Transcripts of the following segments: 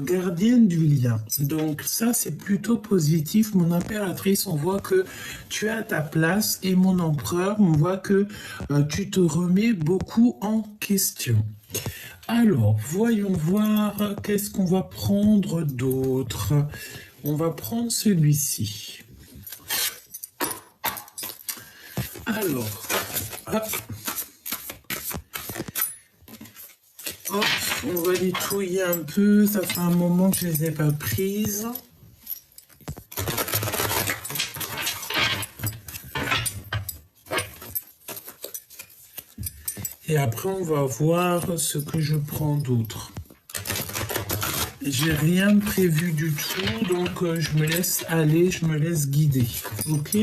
gardienne du lien. Donc ça, c'est plutôt positif. Mon impératrice, on voit que tu es à ta place et mon empereur, on voit que tu te remets beaucoup en question. Alors, voyons voir qu'est-ce qu'on va prendre d'autre. On va prendre celui-ci. Alors, hop. Hop, on va les touiller un peu. Ça fait un moment que je les ai pas prises. Et après, on va voir ce que je prends d'autre. J'ai rien prévu du tout, donc je me laisse aller, je me laisse guider. Ok ?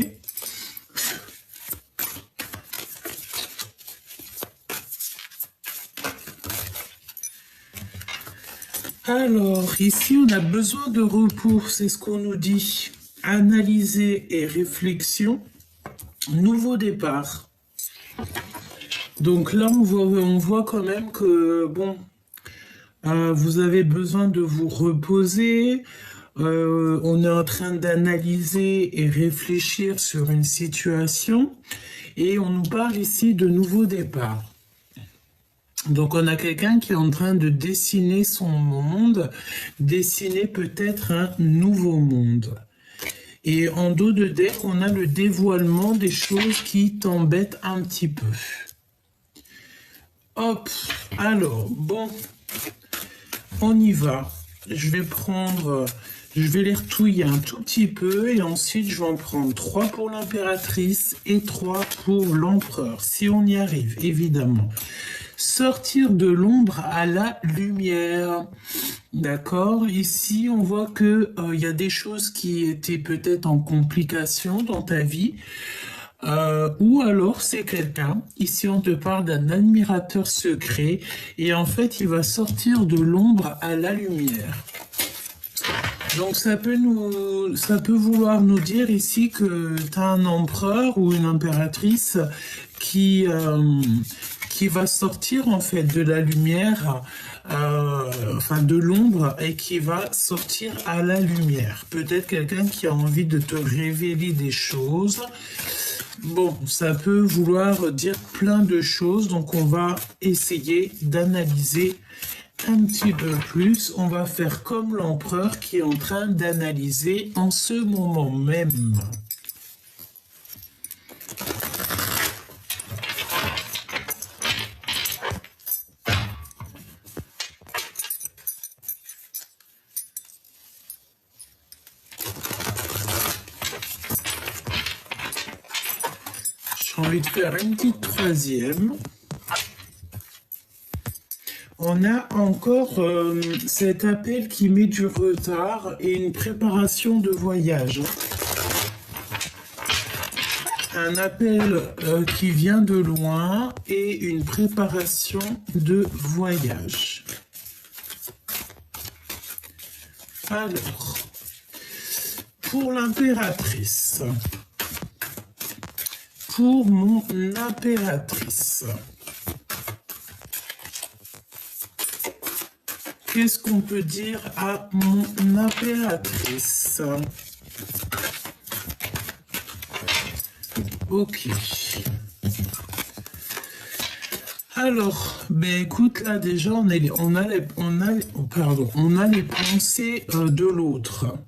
Alors, ici, on a besoin de repos, c'est ce qu'on nous dit. Analyser et réflexion. Nouveau départ. Donc là, on voit quand même que, bon, vous avez besoin de vous reposer. On est en train d'analyser et réfléchir sur une situation. Et on nous parle ici de nouveau départ. Donc on a quelqu'un qui est en train de dessiner son monde, dessiner peut-être un nouveau monde. Et en dos de deck, on a le dévoilement des choses qui t'embêtent un petit peu. Hop, alors, bon, on y va. Je vais les retouiller un tout petit peu et ensuite je vais en prendre 3 pour l'impératrice et 3 pour l'empereur, si on y arrive, évidemment. Sortir de l'ombre à la lumière. D'accord. Ici, on voit que y a des choses qui étaient peut-être en complication dans ta vie. Ou alors c'est quelqu'un, ici on te parle d'un admirateur secret, et en fait il va sortir de l'ombre à la lumière. Donc ça peut vouloir nous dire ici que tu as un empereur ou une impératrice qui va sortir en fait de la lumière, enfin de l'ombre, et qui va sortir à la lumière. Peut-être quelqu'un qui a envie de te révéler des choses. Bon, ça peut vouloir dire plein de choses, donc on va essayer d'analyser un petit peu plus. On va faire comme l'empereur qui est en train d'analyser en ce moment même. J'ai envie de faire une petite troisième. On a encore cet appel qui met du retard et une préparation de voyage. Un appel qui vient de loin et une préparation de voyage. Alors, pour l'impératrice. Pour mon impératrice. Qu'est-ce qu'on peut dire à mon impératrice? Ok. Alors, ben écoute, là déjà, on a les pensées de l'autre.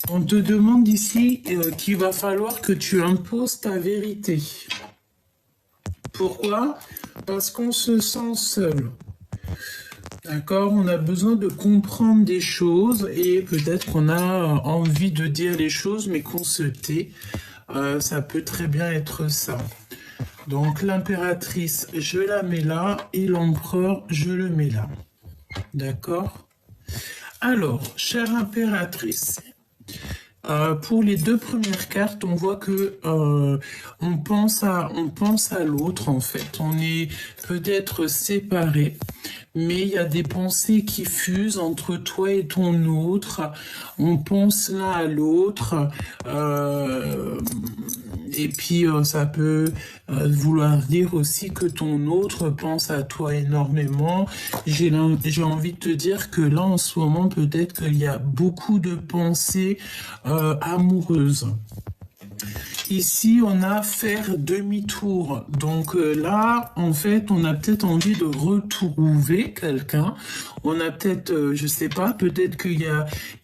On te demande ici qu'il va falloir que tu imposes ta vérité. Pourquoi? Parce qu'on se sent seul. D'accord, on a besoin de comprendre des choses et peut-être qu'on a envie de dire les choses mais qu'on se tait. Ça peut très bien être ça. Donc l'impératrice, je la mets là et l'empereur, je le mets là. D'accord? Alors, chère impératrice, pour les deux premières cartes, on voit que on pense à l'autre en fait. On est peut-être séparés, mais il y a des pensées qui fusent entre toi et ton autre. On pense l'un à l'autre. Et puis, ça peut vouloir dire aussi que ton autre pense à toi énormément. J'ai envie de te dire que là, en ce moment, peut-être qu'il y a beaucoup de pensées amoureuses. Ici, on a faire demi-tour. Donc là, en fait, on a peut-être envie de retrouver quelqu'un. On a peut-être, je sais pas, peut-être qu'il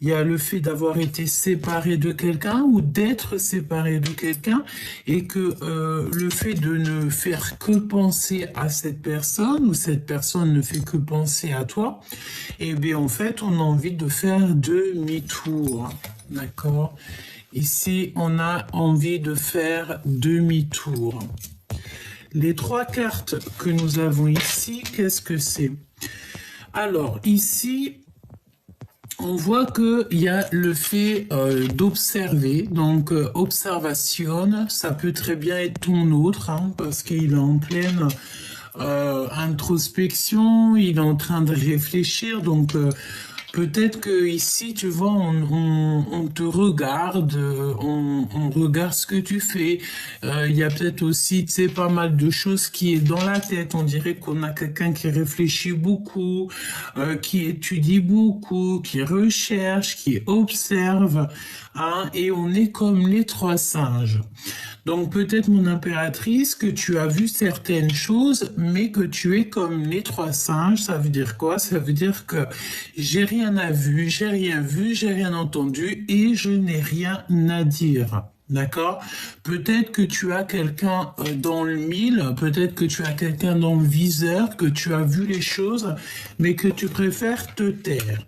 y a le fait d'avoir été séparé de quelqu'un ou d'être séparé de quelqu'un et que le fait de ne faire que penser à cette personne ou cette personne ne fait que penser à toi, et bien en fait, on a envie de faire demi-tour. D'accord ? Ici, on a envie de faire demi-tour. Les 3 cartes que nous avons ici, qu'est-ce que c'est? Alors, ici, on voit qu'il y a le fait d'observer. Donc, observation, ça peut très bien être ton autre, hein, parce qu'il est en pleine introspection, il est en train de réfléchir, donc... peut-être que ici, tu vois, on te regarde, on regarde ce que tu fais. Il y a peut-être aussi, tu sais, pas mal de choses qui est dans la tête. On dirait qu'on a quelqu'un qui réfléchit beaucoup, qui étudie beaucoup, qui recherche, qui observe, hein, et on est comme les 3 singes. Donc peut-être mon impératrice que tu as vu certaines choses, mais que tu es comme les 3 singes. Ça veut dire quoi? Ça veut dire que j'ai rien vu, j'ai rien entendu et je n'ai rien à dire. D'accord? Peut-être que tu as quelqu'un dans le mille, peut-être que tu as quelqu'un dans le viseur, que tu as vu les choses, mais que tu préfères te taire.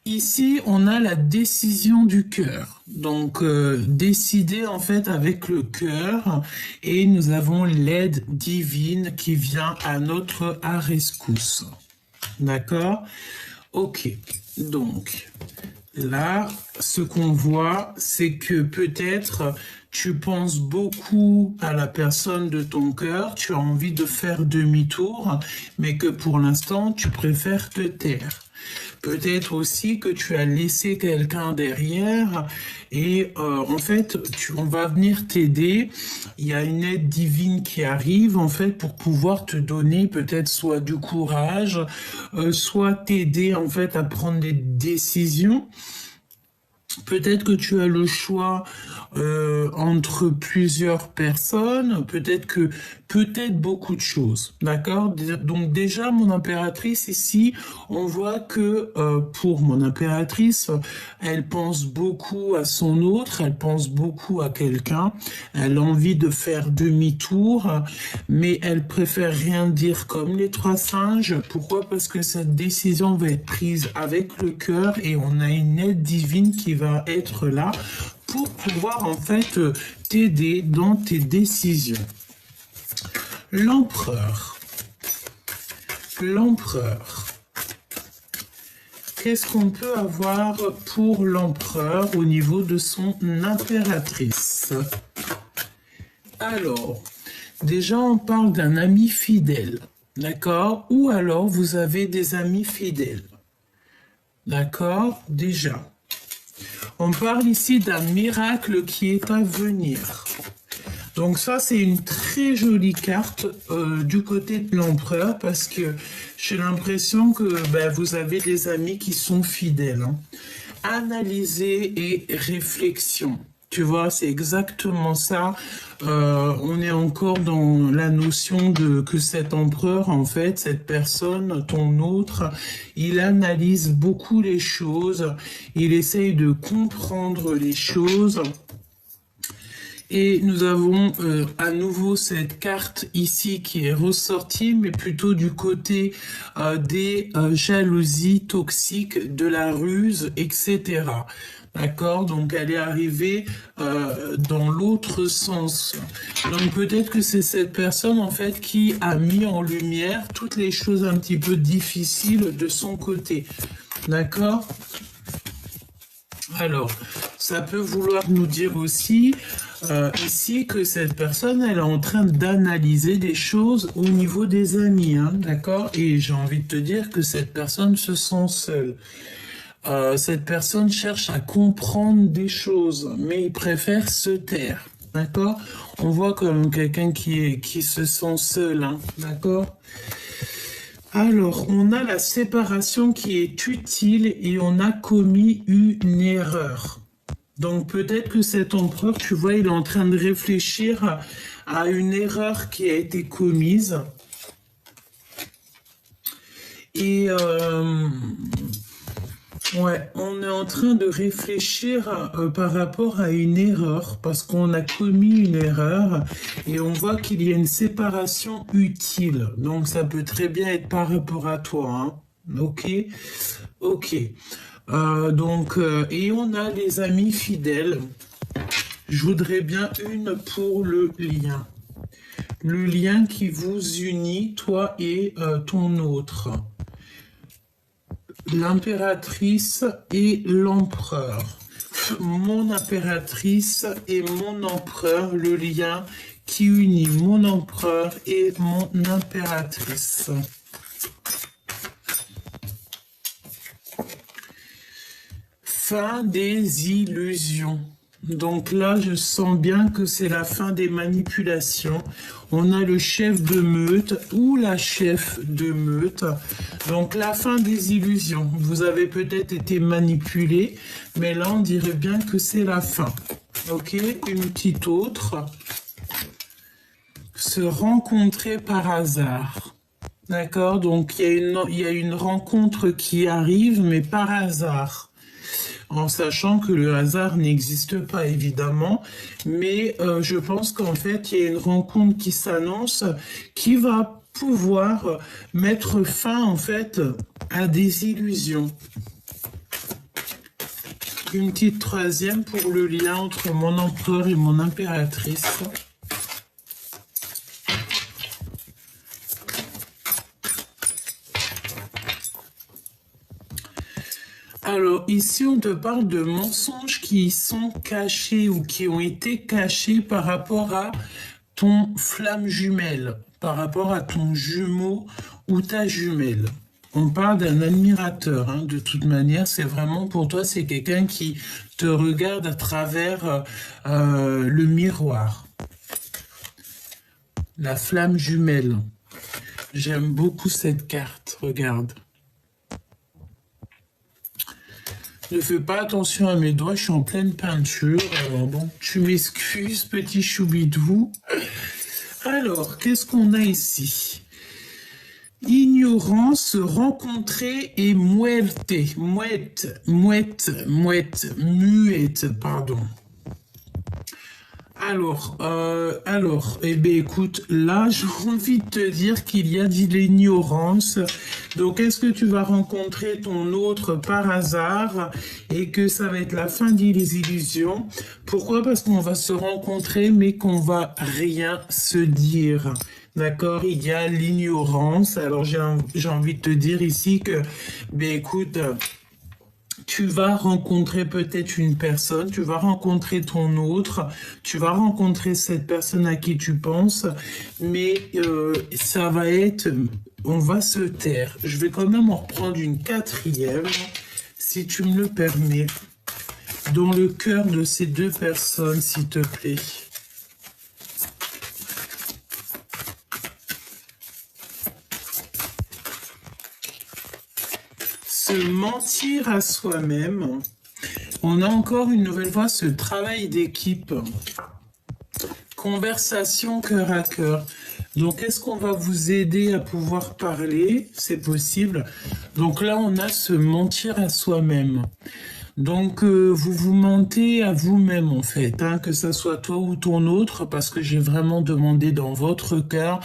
Ici, on a la décision du cœur. Donc, décider en fait avec le cœur. Et nous avons l'aide divine qui vient à notre rescousse. D'accord? Ok. Donc, là, ce qu'on voit, c'est que peut-être tu penses beaucoup à la personne de ton cœur, tu as envie de faire demi-tour, mais que pour l'instant, tu préfères te taire. Peut-être aussi que tu as laissé quelqu'un derrière et en fait, on va venir t'aider. Il y a une aide divine qui arrive en fait pour pouvoir te donner peut-être soit du courage, soit t'aider en fait à prendre des décisions. Peut-être que tu as le choix entre plusieurs personnes, peut-être beaucoup de choses, d'accord? Donc déjà, mon impératrice ici, on voit que pour mon impératrice, elle pense beaucoup à son autre, elle pense beaucoup à quelqu'un, elle a envie de faire demi-tour, mais elle préfère rien dire comme les 3 singes. Pourquoi? Parce que cette décision va être prise avec le cœur et on a une aide divine qui va être là pour pouvoir en fait t'aider dans tes décisions. L'empereur. Qu'est-ce qu'on peut avoir pour l'empereur au niveau de son impératrice? Alors, déjà on parle d'un ami fidèle, d'accord? Ou alors vous avez des amis fidèles, d'accord? Déjà. On parle ici d'un miracle qui est à venir. Donc ça, c'est une très jolie carte du côté de l'empereur parce que j'ai l'impression que vous avez des amis qui sont fidèles. Hein. Analyser et réflexion. Tu vois, c'est exactement ça. On est encore dans la notion de que cet empereur, en fait, cette personne, ton autre, il analyse beaucoup les choses, il essaye de comprendre les choses. Et nous avons à nouveau cette carte ici qui est ressortie, mais plutôt du côté des jalousies toxiques, de la ruse, etc. D'accord? Donc elle est arrivée dans l'autre sens. Donc peut-être que c'est cette personne en fait qui a mis en lumière toutes les choses un petit peu difficiles de son côté. D'accord? Alors, ça peut vouloir nous dire aussi ici que cette personne, elle est en train d'analyser des choses au niveau des amis, hein, d'accord? Et j'ai envie de te dire que cette personne se sent seule. cette personne cherche à comprendre des choses, mais il préfère se taire. D'accord? On voit comme quelqu'un qui se sent seul, hein, d'accord? Alors, on a la séparation qui est utile et on a commis une erreur. Donc, peut-être que cet empereur, tu vois, il est en train de réfléchir à une erreur qui a été commise. Et ouais, on est en train de réfléchir par rapport à une erreur, parce qu'on a commis une erreur et on voit qu'il y a une séparation utile. Donc ça peut très bien être par rapport à toi, hein. Ok, ok. Et on a les amis fidèles. Je voudrais bien une pour le lien. Le lien qui vous unit, toi et ton autre. L'impératrice et l'empereur. Mon impératrice et mon empereur, le lien qui unit mon empereur et mon impératrice. Fin des illusions. Donc là, je sens bien que c'est la fin des manipulations. On a le chef de meute ou la chef de meute. Donc la fin des illusions. Vous avez peut-être été manipulé, mais là, on dirait bien que c'est la fin. Ok, une petite autre. Se rencontrer par hasard. D'accord, donc il y a une rencontre qui arrive, mais par hasard. En sachant que le hasard n'existe pas évidemment, mais je pense qu'en fait il y a une rencontre qui s'annonce qui va pouvoir mettre fin en fait à des illusions. Une petite troisième pour le lien entre mon empereur et mon impératrice. Alors ici on te parle de mensonges qui sont cachés ou qui ont été cachés par rapport à ton flamme jumelle, par rapport à ton jumeau ou ta jumelle. On parle d'un admirateur, hein, de toute manière, c'est vraiment pour toi, c'est quelqu'un qui te regarde à travers le miroir. La flamme jumelle. J'aime beaucoup cette carte, regarde. Ne fais pas attention à mes doigts, je suis en pleine peinture. Alors bon, tu m'excuses, petit choubidou. Alors, qu'est-ce qu'on a ici? Ignorance, rencontrer et muerte, pardon. Alors, eh bien, écoute, là, j'ai envie de te dire qu'il y a de l'ignorance. Donc, est-ce que tu vas rencontrer ton autre par hasard et que ça va être la fin des illusions? Pourquoi? Parce qu'on va se rencontrer, mais qu'on va rien se dire. D'accord? Il y a l'ignorance. Alors, j'ai envie de te dire ici que, ben, écoute, tu vas rencontrer peut-être une personne, tu vas rencontrer ton autre, tu vas rencontrer cette personne à qui tu penses, mais ça va être, on va se taire. Je vais quand même en reprendre une quatrième, si tu me le permets, dans le cœur de ces deux personnes, s'il te plaît. Se mentir à soi-même. On a encore une nouvelle fois ce travail d'équipe. Conversation cœur à cœur. Donc, est-ce qu'on va vous aider à pouvoir parler? C'est possible. Donc là, on a se mentir à soi-même. Donc, vous vous mentez à vous-même, en fait, hein, que ça soit toi ou ton autre, parce que j'ai vraiment demandé dans votre cœur.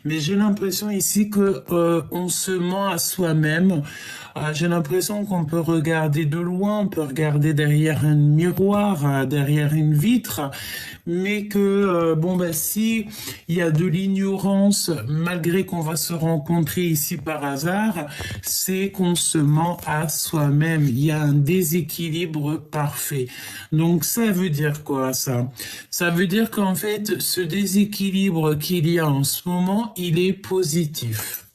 Mais j'ai l'impression ici que on se ment à soi-même. J'ai l'impression qu'on peut regarder de loin, on peut regarder derrière un miroir, derrière une vitre, mais que, si il y a de l'ignorance, malgré qu'on va se rencontrer ici par hasard, c'est qu'on se ment à soi-même. Il y a un déséquilibre parfait. Donc, ça veut dire quoi, ça? Ça veut dire qu'en fait, ce déséquilibre qu'il y a en ce moment, il est positif.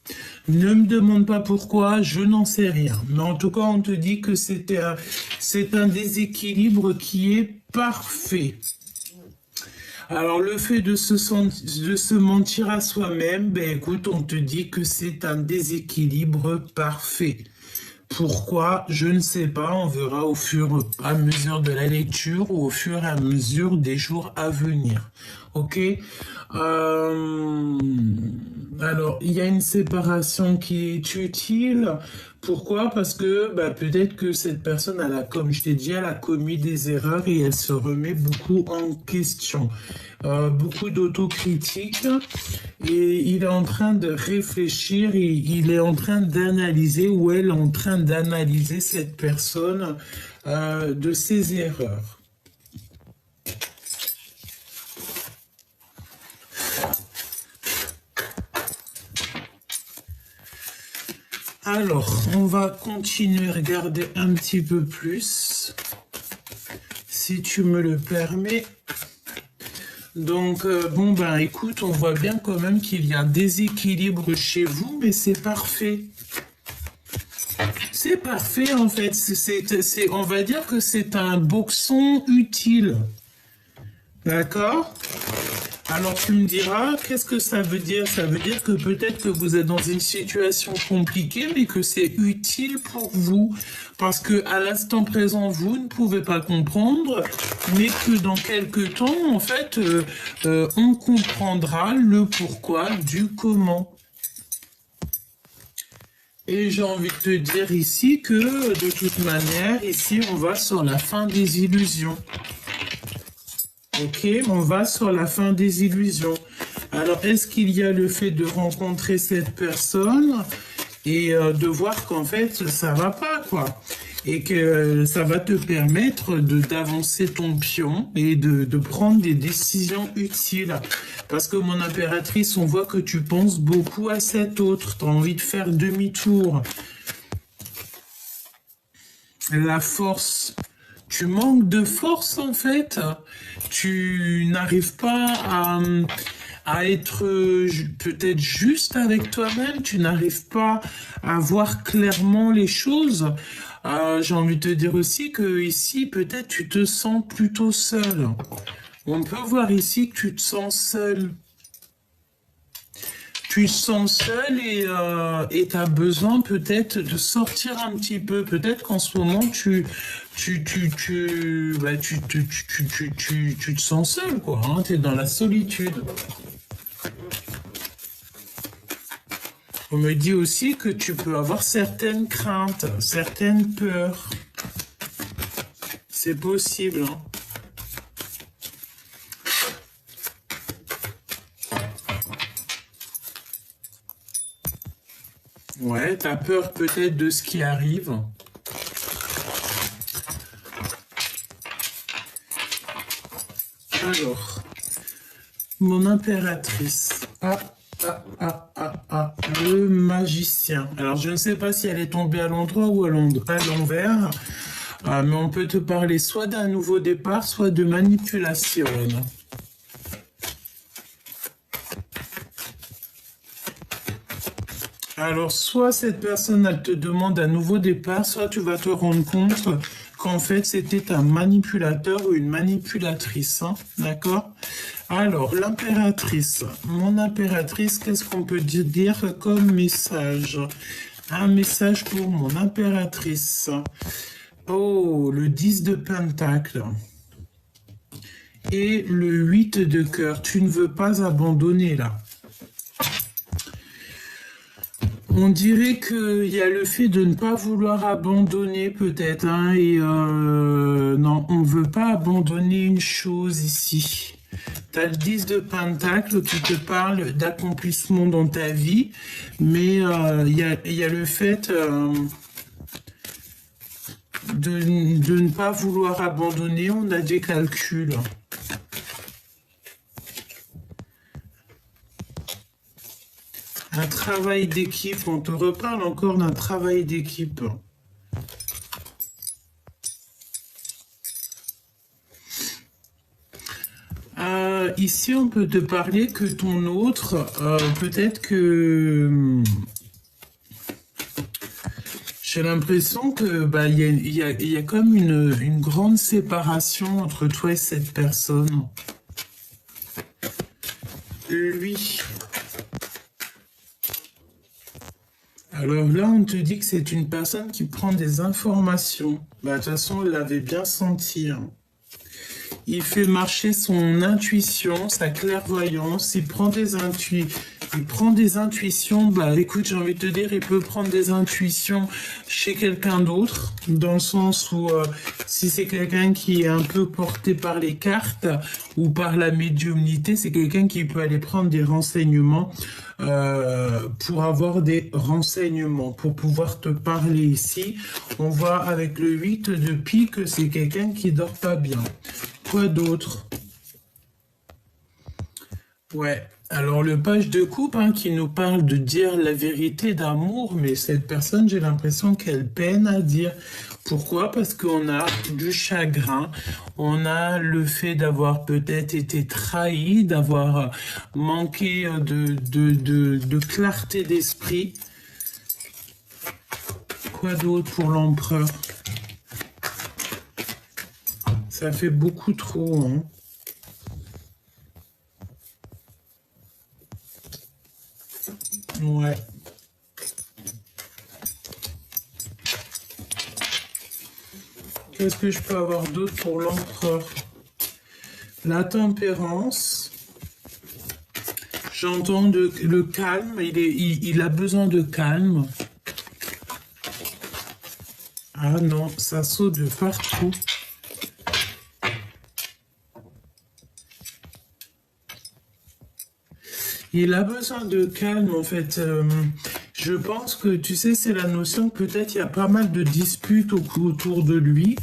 Ne me demande pas pourquoi, je n'en sais rien. Mais en tout cas, on te dit que c'est un déséquilibre qui est parfait. Alors, le fait de se mentir à soi-même, ben écoute, on te dit que c'est un déséquilibre parfait. Pourquoi? Je ne sais pas, on verra au fur et à mesure de la lecture ou au fur et à mesure des jours à venir. Ok? Alors, il y a une séparation qui est utile. Pourquoi? Parce que bah, peut-être que cette personne, comme je t'ai dit, elle a commis des erreurs et elle se remet beaucoup en question. Beaucoup d'autocritique et il est en train de réfléchir, il est en train d'analyser ou elle est en train d'analyser cette personne de ses erreurs. Alors, on va continuer à regarder un petit peu plus, si tu me le permets. Donc, bon, ben écoute, on voit bien quand même qu'il y a un déséquilibre chez vous, mais c'est parfait. C'est parfait, en fait. On va dire que c'est un boxon utile. D'accord? Alors tu me diras, qu'est-ce que ça veut dire? Ça veut dire que peut-être que vous êtes dans une situation compliquée, mais que c'est utile pour vous. Parce que à l'instant présent, vous ne pouvez pas comprendre, mais que dans quelques temps, en fait, on comprendra le pourquoi du comment. Et j'ai envie de te dire ici que, de toute manière, ici, on va sur la fin des illusions. Ok, on va sur la fin des illusions. Alors, est-ce qu'il y a le fait de rencontrer cette personne et de voir qu'en fait, ça va pas, quoi. Et que ça va te permettre d'avancer ton pion et de prendre des décisions utiles. Parce que mon impératrice, on voit que tu penses beaucoup à cet autre. Tu as envie de faire demi-tour. La force. Tu manques de force en fait. Tu n'arrives pas à être peut-être juste avec toi-même. Tu n'arrives pas à voir clairement les choses. J'ai envie de te dire aussi que ici, peut-être tu te sens plutôt seul. On peut voir ici que tu te sens seul. Tu te sens seul et tu as besoin peut-être de sortir un petit peu. Peut-être qu'en ce moment, tu te sens seul, quoi. Hein, tu es dans la solitude. On me dit aussi que tu peux avoir certaines craintes, certaines peurs. C'est possible, hein. Ouais, t'as peur peut-être de ce qui arrive. Alors, mon impératrice. Le magicien. Alors, je ne sais pas si elle est tombée à l'endroit ou à l'envers, mais on peut te parler soit d'un nouveau départ, soit de manipulation. Alors, soit cette personne, elle te demande un nouveau départ, soit tu vas te rendre compte qu'en fait, c'était un manipulateur ou une manipulatrice. Hein, d'accord? Alors, l'impératrice. Mon impératrice, qu'est-ce qu'on peut dire comme message? Un message pour mon impératrice. Oh, le 10 de Pentacle. Et le 8 de cœur. Tu ne veux pas abandonner, là. On dirait qu'il y a le fait de ne pas vouloir abandonner peut-être, hein, et non, on ne veut pas abandonner une chose ici. Tu as le 10 de Pentacle qui te parle d'accomplissement dans ta vie, mais il y a le fait de ne pas vouloir abandonner, on a des calculs. Un travail d'équipe, on te reparle encore d'un travail d'équipe. Ici, on peut te parler que ton autre, peut-être que J'ai l'impression que bah il y a comme une grande séparation entre toi et cette personne. Lui. Alors là, on te dit que c'est une personne qui prend des informations. Bah, de toute façon, on l'avait bien senti, hein. Il fait marcher son intuition, sa clairvoyance, il prend des intuitions, bah écoute, j'ai envie de te dire, il peut prendre des intuitions chez quelqu'un d'autre, dans le sens où si c'est quelqu'un qui est un peu porté par les cartes ou par la médiumnité, c'est quelqu'un qui peut aller prendre des renseignements pour avoir des renseignements, pour pouvoir te parler ici. On voit avec le 8 de pique que c'est quelqu'un qui dort pas bien. Quoi d'autre? Ouais. Alors le page de coupe hein, qui nous parle de dire la vérité d'amour, mais cette personne, j'ai l'impression qu'elle peine à dire. Pourquoi? Parce qu'on a du chagrin, on a le fait d'avoir peut-être été trahi, d'avoir manqué de clarté d'esprit. Quoi d'autre pour l'empereur? Ça fait beaucoup trop, hein. Ouais. Qu'est-ce que je peux avoir d'autre pour l'empereur? La tempérance. J'entends le calme. Il a besoin de calme. Ah non, ça saute de partout. Il a besoin de calme, en fait. Je pense que, tu sais, c'est la notion que peut-être il y a pas mal de disputes autour de lui.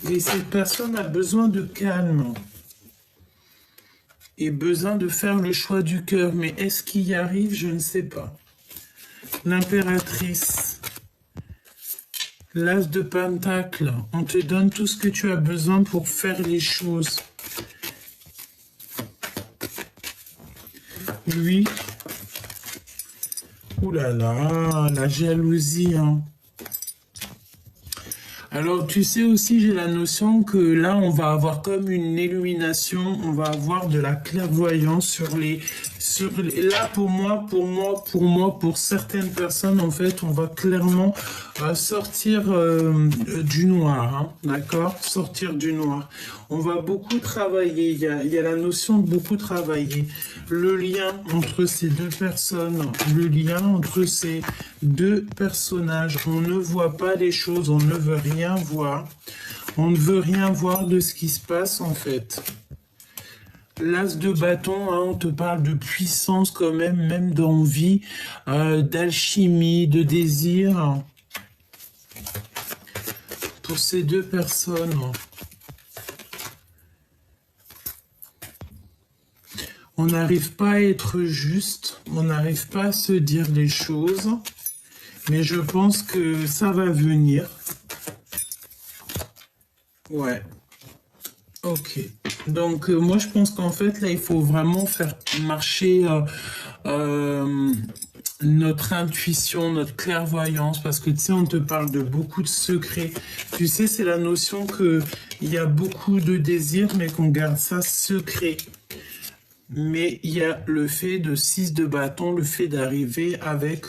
Et cette personne a besoin de calme. Et besoin de faire le choix du cœur. Mais est-ce qu'il y arrive? Je ne sais pas. L'impératrice. L'as de Pentacle. On te donne tout ce que tu as besoin pour faire les choses. Lui. Ouh là là, la jalousie, hein. Alors, tu sais aussi, j'ai la notion que là, on va avoir comme une illumination, on va avoir de la clairvoyance là, pour certaines personnes, en fait, on va clairement sortir du noir, hein, d'accord? Sortir du noir. On va beaucoup travailler, il y a la notion de beaucoup travailler. Le lien entre ces deux personnes, le lien entre ces deux personnages. On ne voit pas les choses, on ne veut rien voir. On ne veut rien voir de ce qui se passe, en fait. L'as de bâton, hein, on te parle de puissance quand même d'envie, d'alchimie, de désir. Pour ces deux personnes. On n'arrive pas à être juste, on n'arrive pas à se dire les choses, mais je pense que ça va venir. Ouais. Ok. Donc, moi, je pense qu'en fait, là, il faut vraiment faire marcher notre intuition, notre clairvoyance, parce que, tu sais, on te parle de beaucoup de secrets. Tu sais, c'est la notion qu'il y a beaucoup de désirs, mais qu'on garde ça secret. Mais il y a le fait de 6 de bâton, le fait d'arriver avec,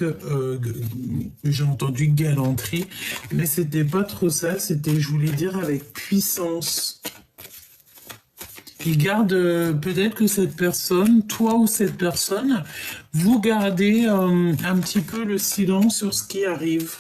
j'ai entendu galanterie, mais c'était pas trop ça, c'était, je voulais dire, avec puissance. Il garde, peut-être que cette personne, toi ou cette personne, vous gardez un petit peu le silence sur ce qui arrive.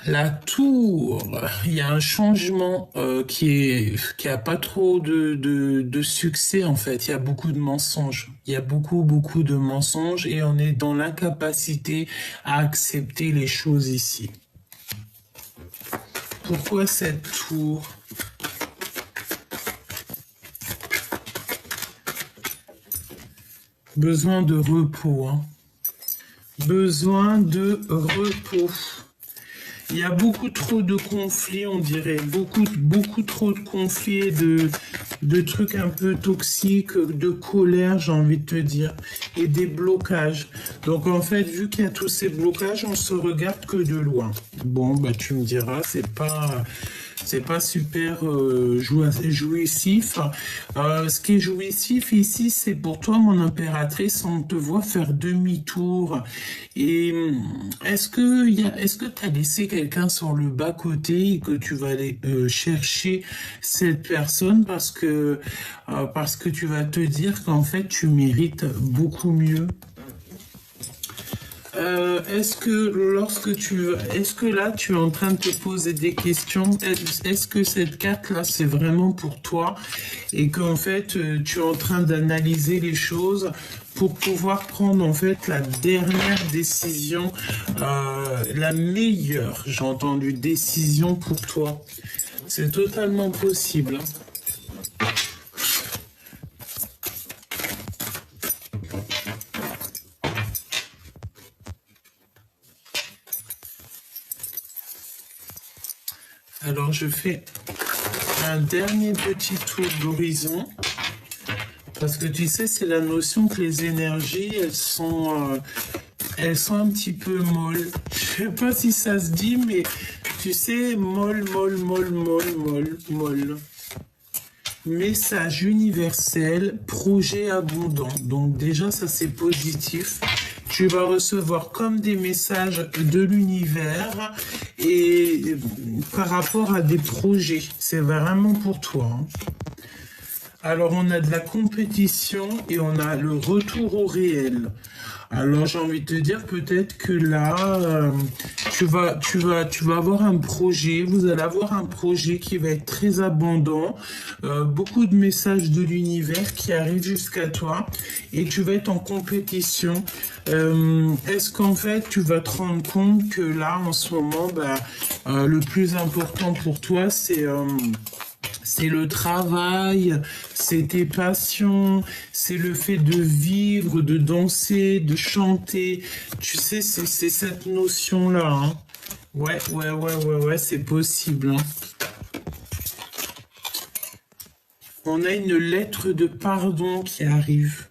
La tour, il y a un changement qui a pas trop de succès en fait. Il y a beaucoup de mensonges. Il y a beaucoup de mensonges et on est dans l'incapacité à accepter les choses ici. Pourquoi cette tour? Besoin de repos, hein. Besoin de repos. Il y a beaucoup trop de conflits, on dirait. Beaucoup trop de conflits et de trucs un peu toxiques, de colère, j'ai envie de te dire, et des blocages. Donc, en fait, vu qu'il y a tous ces blocages, on se regarde que de loin. Bon, bah, tu me diras, c'est pas super jouissif. Ce qui est jouissif ici, c'est pour toi, mon impératrice, on te voit faire demi-tour. Et est-ce que tu as laissé quelqu'un sur le bas-côté et que tu vas aller chercher cette personne parce que tu vas te dire qu'en fait, tu mérites beaucoup mieux? Est-ce que là tu es en train de te poser des questions? Est-ce que cette carte-là c'est vraiment pour toi et qu'en fait tu es en train d'analyser les choses pour pouvoir prendre en fait la dernière décision, la meilleure, j'ai entendu, décision pour toi? C'est totalement possible, hein. Alors je fais un dernier petit tour d'horizon parce que tu sais c'est la notion que les énergies elles sont un petit peu molles. Je sais pas si ça se dit mais tu sais molle. Message universel, projet abondant. Donc déjà ça c'est positif. Tu vas recevoir comme des messages de l'univers et par rapport à des projets. C'est vraiment pour toi, hein. Alors on a de la compétition et on a le retour au réel. Alors j'ai envie de te dire peut-être que là tu vas avoir un projet, vous allez avoir un projet qui va être très abondant, beaucoup de messages de l'univers qui arrivent jusqu'à toi et tu vas être en compétition. Est-ce qu'en fait tu vas te rendre compte que là en ce moment le plus important pour toi c'est le travail, c'est tes passions, c'est le fait de vivre, de danser, de chanter. Tu sais, c'est cette notion-là, hein. Ouais, c'est possible, hein. On a une lettre de pardon qui arrive.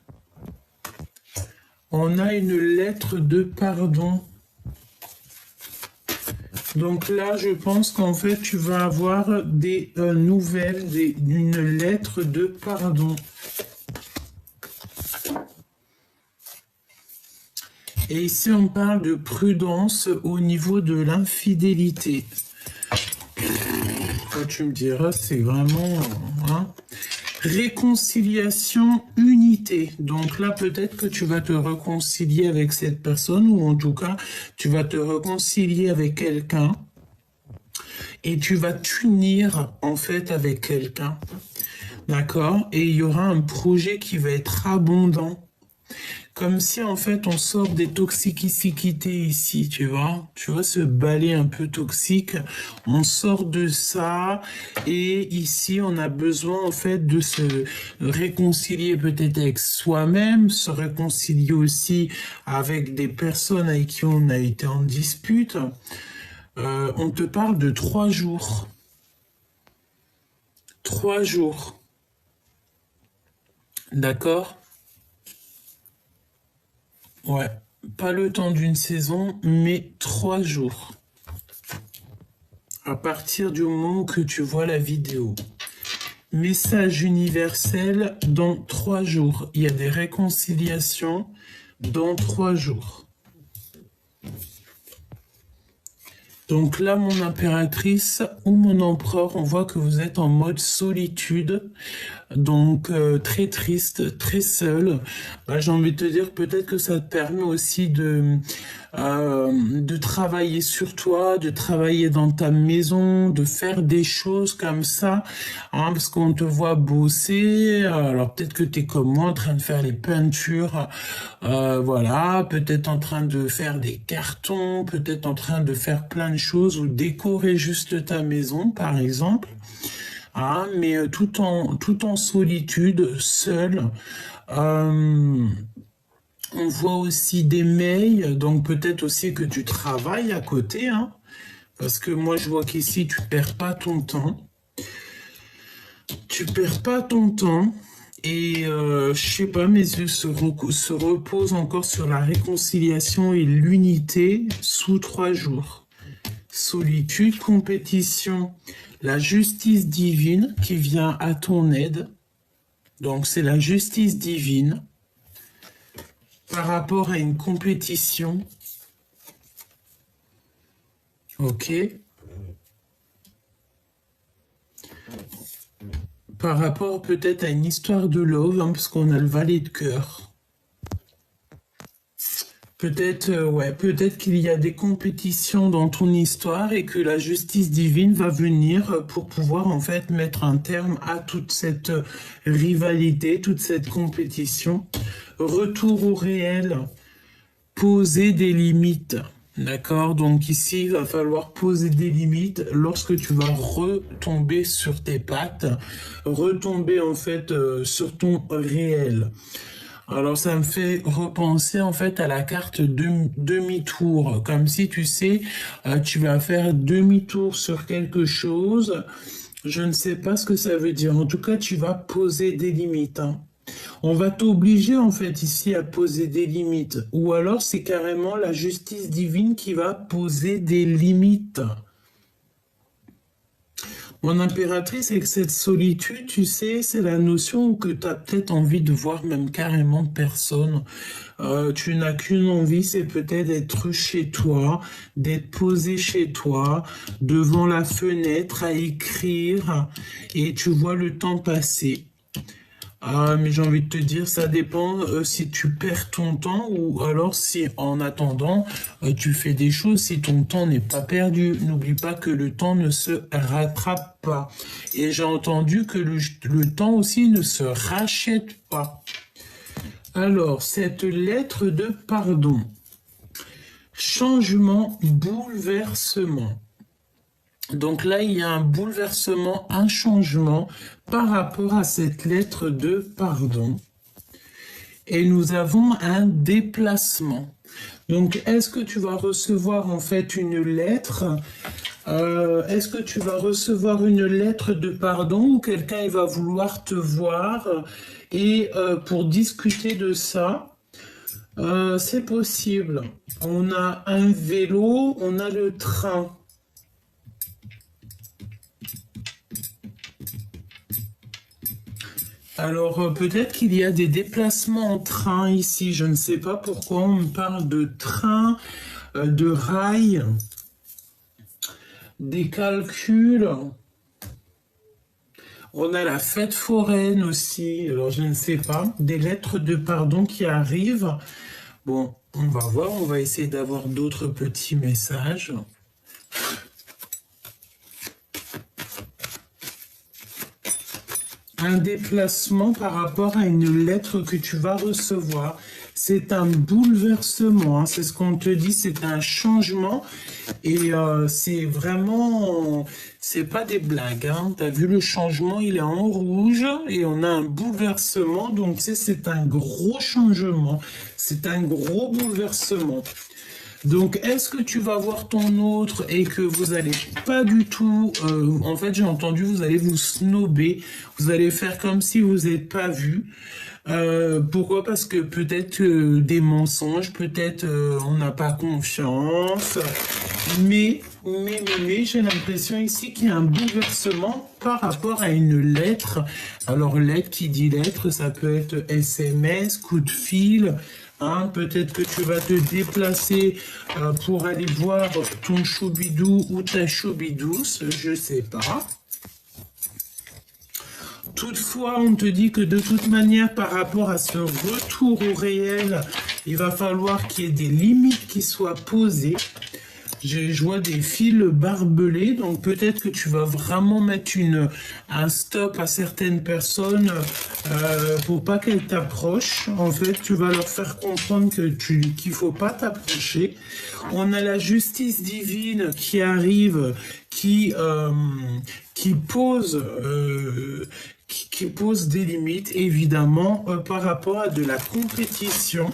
On a une lettre de pardon. Donc là, je pense qu'en fait, tu vas avoir des nouvelles, une lettre de pardon. Et ici, on parle de prudence au niveau de l'infidélité. Quand tu me diras, c'est vraiment... hein. Réconciliation, unité. Donc là, peut-être que tu vas te réconcilier avec cette personne ou en tout cas, tu vas te réconcilier avec quelqu'un et tu vas t'unir en fait avec quelqu'un. D'accord? Et il y aura un projet qui va être abondant. Comme si en fait on sort des toxicités ici, tu vois ce balai un peu toxique, on sort de ça et ici on a besoin en fait de se réconcilier peut-être avec soi-même, se réconcilier aussi avec des personnes avec qui on a été en dispute. On te parle de 3 jours. 3 jours. D'accord? Ouais, pas le temps d'une saison, mais 3 jours. À partir du moment que tu vois la vidéo. Message universel dans 3 jours. Il y a des réconciliations dans 3 jours. Donc là, mon impératrice ou mon empereur, on voit que vous êtes en mode solitude. Donc très triste, très seul. J'ai envie de te dire peut-être que ça te permet aussi de travailler sur toi, de travailler dans ta maison, de faire des choses comme ça, hein, parce qu'on te voit bosser. Alors peut-être que tu es comme moi en train de faire les peintures, voilà, peut-être en train de faire des cartons, peut-être en train de faire plein de choses ou décorer juste ta maison, par exemple. Ah, mais tout en solitude, seul. On voit aussi des mails, donc peut-être aussi que tu travailles à côté, hein. Parce que moi, je vois qu'ici, tu perds pas ton temps. Tu perds pas ton temps. Et je sais pas, mes yeux se reposent encore sur la réconciliation et l'unité sous 3 jours. Solitude, compétition, la justice divine qui vient à ton aide. Donc c'est la justice divine par rapport à une compétition. Ok. Par rapport peut-être à une histoire de love, hein, parce qu'on a le valet de cœur. Peut-être, peut-être qu'il y a des compétitions dans ton histoire et que la justice divine va venir pour pouvoir en fait mettre un terme à toute cette rivalité, toute cette compétition. Retour au réel, poser des limites. D'accord? Donc ici, il va falloir poser des limites lorsque tu vas retomber sur tes pattes, retomber en fait sur ton réel. Alors ça me fait repenser en fait à la carte demi-tour, comme si tu sais, tu vas faire demi-tour sur quelque chose. Je ne sais pas ce que ça veut dire. En tout cas, tu vas poser des limites, hein. On va t'obliger en fait ici à poser des limites. Ou alors c'est carrément la justice divine qui va poser des limites. Mon impératrice, avec cette solitude, tu sais, c'est la notion que tu as peut-être envie de voir même carrément personne. Tu n'as qu'une envie, c'est peut-être d'être chez toi, d'être posé chez toi, devant la fenêtre à écrire, et tu vois le temps passer. Ah, mais j'ai envie de te dire, ça dépend si tu perds ton temps ou alors si en attendant, tu fais des choses, si ton temps n'est pas perdu. N'oublie pas que le temps ne se rattrape pas. Et j'ai entendu que le temps aussi ne se rachète pas. Alors, cette lettre de pardon. Changement, bouleversement. Donc là, il y a un bouleversement, un changement par rapport à cette lettre de pardon. Et nous avons un déplacement. Donc, est-ce que tu vas recevoir en fait une lettre est-ce que tu vas recevoir une lettre de pardon ou quelqu'un il va vouloir te voir et pour discuter de ça, c'est possible. On a un vélo, on a le train. Alors, peut-être qu'il y a des déplacements en train ici. Je ne sais pas pourquoi on me parle de train, de rail, des calculs. On a la fête foraine aussi. Alors, je ne sais pas. Des lettres de pardon qui arrivent. Bon, on va voir. On va essayer d'avoir d'autres petits messages. Un déplacement par rapport à une lettre que tu vas recevoir. C'est un bouleversement, hein, c'est ce qu'on te dit, c'est un changement et c'est vraiment, c'est pas des blagues, hein. Tu as vu le changement, il est en rouge et on a un bouleversement, donc c'est un gros changement, c'est un gros bouleversement. Donc, est-ce que tu vas voir ton autre et que vous allez pas du tout... en fait, j'ai entendu, vous allez vous snober. Vous allez faire comme si vous n'êtes pas vu. Pourquoi? Parce que peut-être des mensonges, peut-être on n'a pas confiance. Mais j'ai l'impression ici qu'il y a un bouleversement par rapport à une lettre. Alors, lettre qui dit lettre, ça peut être SMS, coup de fil... Hein, peut-être que tu vas te déplacer pour aller voir ton choubidou ou ta choubidouce, je sais pas. Toutefois, on te dit que de toute manière, par rapport à ce retour au réel, il va falloir qu'il y ait des limites qui soient posées. Je vois des fils barbelés, donc peut-être que tu vas vraiment mettre un stop à certaines personnes pour pas qu'elles t'approchent. En fait, tu vas leur faire comprendre qu'il faut pas t'approcher. On a la justice divine qui arrive, qui pose des limites, évidemment, par rapport à de la compétition.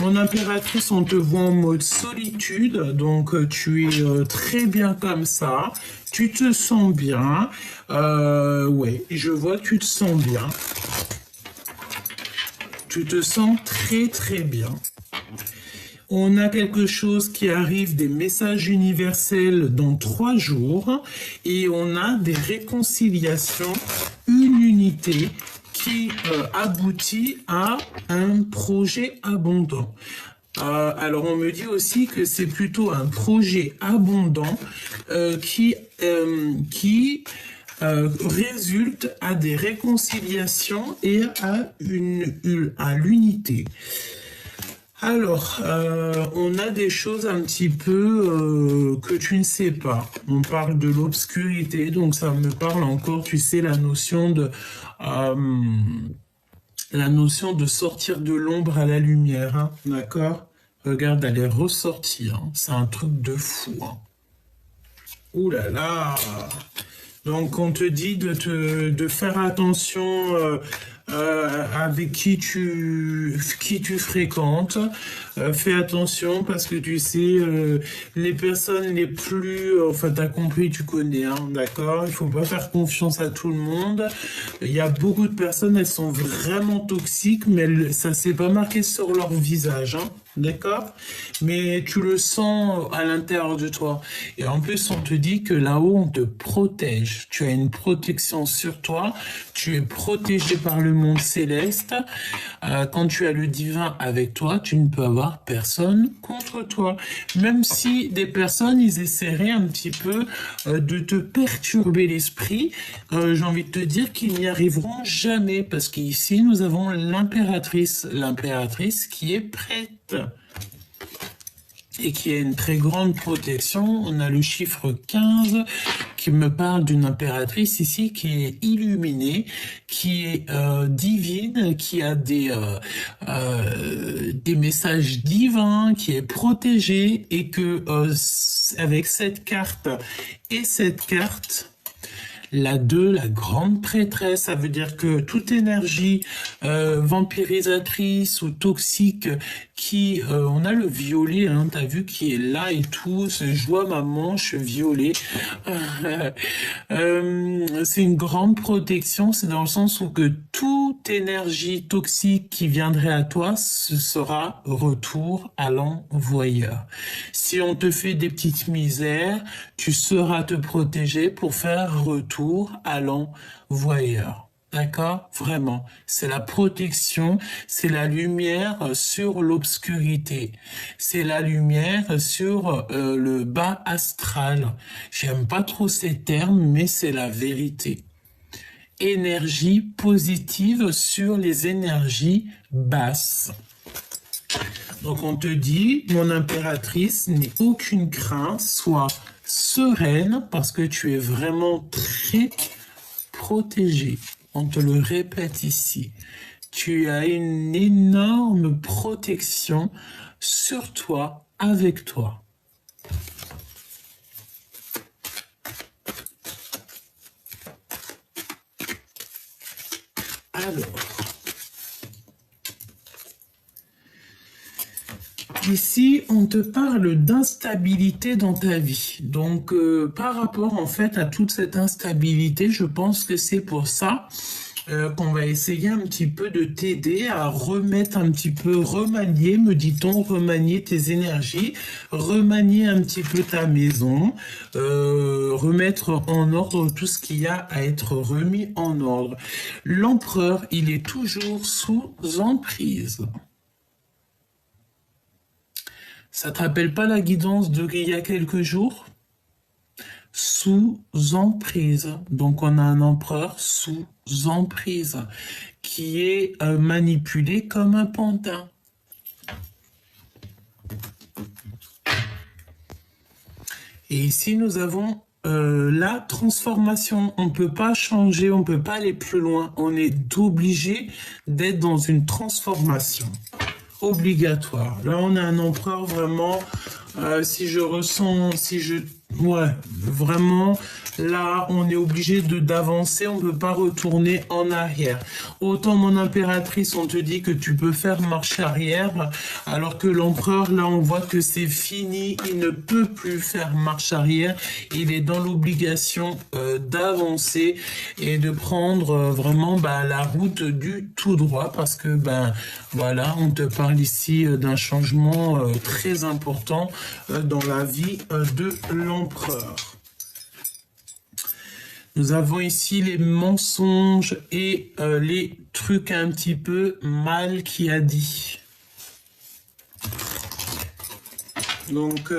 Mon impératrice, on te voit en mode solitude, donc tu es très bien comme ça. Tu te sens bien. Ouais, je vois que tu te sens bien. Tu te sens très très bien. On a quelque chose qui arrive, des messages universels dans 3 jours et on a des réconciliations, une unité qui aboutit à un projet abondant. Alors on me dit aussi que c'est plutôt un projet abondant qui résulte à des réconciliations et à l'unité. Alors, on a des choses un petit peu que tu ne sais pas. On parle de l'obscurité, donc ça me parle encore, tu sais, la notion de sortir de l'ombre à la lumière, hein, d'accord? Regarde, elle est ressortie, hein. C'est un truc de fou, hein. Ouh là là! Donc on te dit de faire attention avec qui tu fréquentes. Fais attention parce que tu sais, les personnes les plus... enfin, t'as compris, tu connais, hein, d'accord? Il faut pas faire confiance à tout le monde. Il y a beaucoup de personnes, elles sont vraiment toxiques, mais ça s'est pas marqué sur leur visage, hein. D'accord? Mais tu le sens à l'intérieur de toi. Et en plus, on te dit que là-haut, on te protège. Tu as une protection sur toi. Tu es protégé par le monde céleste. Quand tu as le divin avec toi, tu ne peux avoir personne contre toi. Même si des personnes, ils essaieraient un petit peu de te perturber l'esprit, j'ai envie de te dire qu'ils n'y arriveront jamais. Parce qu'ici, nous avons l'impératrice. L'impératrice qui est prête et qui a une très grande protection. On a le chiffre 15 qui me parle d'une impératrice ici qui est illuminée, qui est divine, qui a des messages divins, qui est protégée et que avec cette carte et cette carte, la 2, la grande prêtresse, ça veut dire que toute énergie vampirisatrice ou toxique qui... on a le violet, hein, t'as vu, qui est là et tout. Je vois ma manche violet. C'est une grande protection, c'est dans le sens où que toute énergie toxique qui viendrait à toi, ce sera retour à l'envoyeur. Si on te fait des petites misères, tu sauras te protéger pour faire retour à l'envoyeur. D'accord? Vraiment. C'est la protection, c'est la lumière sur l'obscurité. C'est la lumière sur le bas astral. J'aime pas trop ces termes, mais c'est la vérité. Énergie positive sur les énergies basses. Donc on te dit, mon impératrice, n'aie aucune crainte, sois sereine parce que tu es vraiment très protégée. On te le répète ici. Tu as une énorme protection sur toi, avec toi. Alors, ici, on te parle d'instabilité dans ta vie. Donc, par rapport en fait à toute cette instabilité, je pense que c'est pour ça qu'on va essayer un petit peu de t'aider à remettre un petit peu, remanier, me dit-on, remanier tes énergies, remanier un petit peu ta maison, remettre en ordre tout ce qu'il y a à être remis en ordre. L'empereur, il est toujours sous emprise. Ça te rappelle pas la guidance d'il y a quelques jours? Sous emprise. Donc on a un empereur sous emprise qui est manipulé comme un pantin. Et ici nous avons la transformation. On ne peut pas changer, on ne peut pas aller plus loin. On est obligé d'être dans une transformation obligatoire. Là, on a un empereur vraiment, si je ressens, si je Ouais, vraiment, là, on est obligé d'avancer, on peut pas retourner en arrière. Autant mon impératrice, on te dit que tu peux faire marche arrière, alors que l'empereur, là, on voit que c'est fini, il ne peut plus faire marche arrière, il est dans l'obligation d'avancer et de prendre vraiment bah, la route du tout droit, parce que ben voilà, on te parle ici d'un changement très important dans la vie de l'empereur. Nous avons ici les mensonges et les trucs un petit peu mal qui a dit. Donc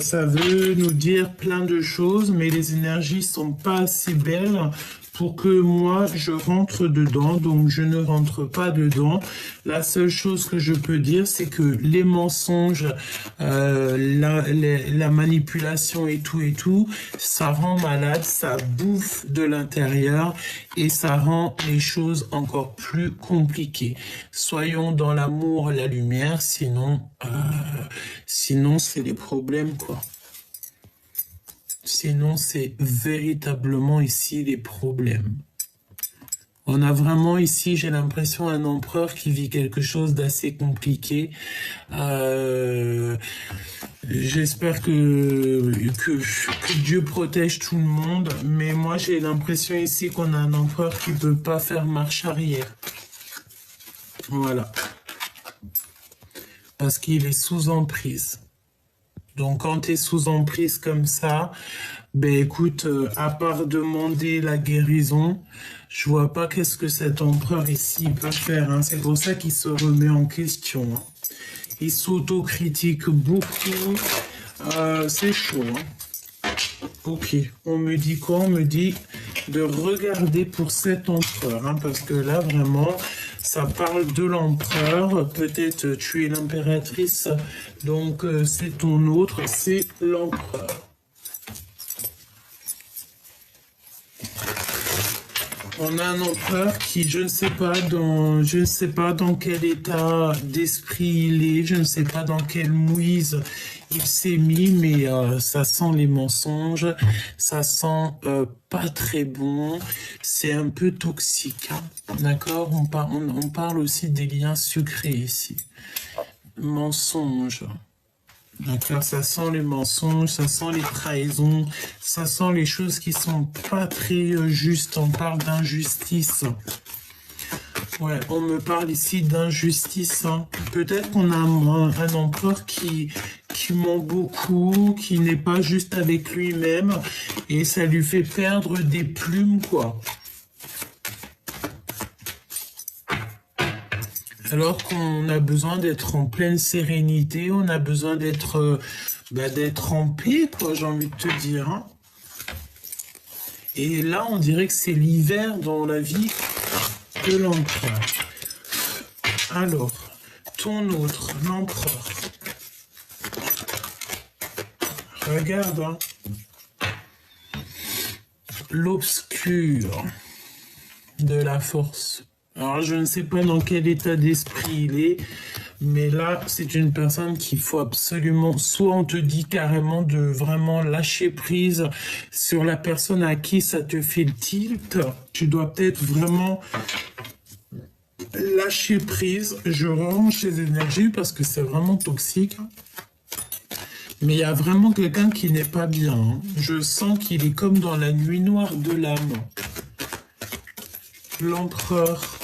ça veut nous dire plein de choses, mais les énergies sont pas assez belles pour que moi je rentre dedans, donc je ne rentre pas dedans. La seule chose que je peux dire, c'est que les mensonges, la manipulation et tout, ça rend malade, ça bouffe de l'intérieur et ça rend les choses encore plus compliquées. Soyons dans l'amour, la lumière, sinon c'est des problèmes, quoi. Sinon, c'est véritablement ici des problèmes. On a vraiment ici, j'ai l'impression, un empereur qui vit quelque chose d'assez compliqué. J'espère que Dieu protège tout le monde, mais moi j'ai l'impression ici qu'on a un empereur qui ne peut pas faire marche arrière. Voilà. Parce qu'il est sous emprise. Donc quand tu es sous emprise comme ça, ben écoute, à part demander la guérison, je vois pas qu'est-ce que cet empereur ici peut faire. Hein. C'est pour ça qu'il se remet en question. Hein. Il s'autocritique beaucoup. C'est chaud. Hein. Ok, on me dit quoi? On me dit de regarder pour cet empereur. Hein, parce que là, vraiment, ça parle de l'empereur. Peut-être tu es l'impératrice. Donc, c'est ton autre, c'est l'empereur. On a un empereur qui, je ne sais pas dans quel état d'esprit il est, je ne sais pas dans quelle mouise il s'est mis, mais ça sent les mensonges, ça sent pas très bon, c'est un peu toxique, hein, d'accord? On parle aussi des liens secrets ici. Mensonges. D'accord, ça sent les mensonges, ça sent les trahisons, ça sent les choses qui sont pas très justes. On parle d'injustice. Ouais, on me parle ici d'injustice. Hein. Peut-être qu'on a un empereur qui ment beaucoup, qui n'est pas juste avec lui-même, et ça lui fait perdre des plumes, quoi. Alors qu'on a besoin d'être en pleine sérénité, on a besoin d'être en paix, quoi, j'ai envie de te dire. Hein. Et là, on dirait que c'est l'hiver dans la vie de l'empereur. Alors, ton autre, l'empereur. Regarde, hein. L'obscur de la force. Alors, je ne sais pas dans quel état d'esprit il est, mais là, c'est une personne qu'il faut absolument, soit on te dit carrément de vraiment lâcher prise sur la personne à qui ça te fait le tilt. Tu dois peut-être vraiment lâcher prise. Je range les énergies parce que c'est vraiment toxique. Mais il y a vraiment quelqu'un qui n'est pas bien. Hein. Je sens qu'il est comme dans la nuit noire de l'âme. L'empereur.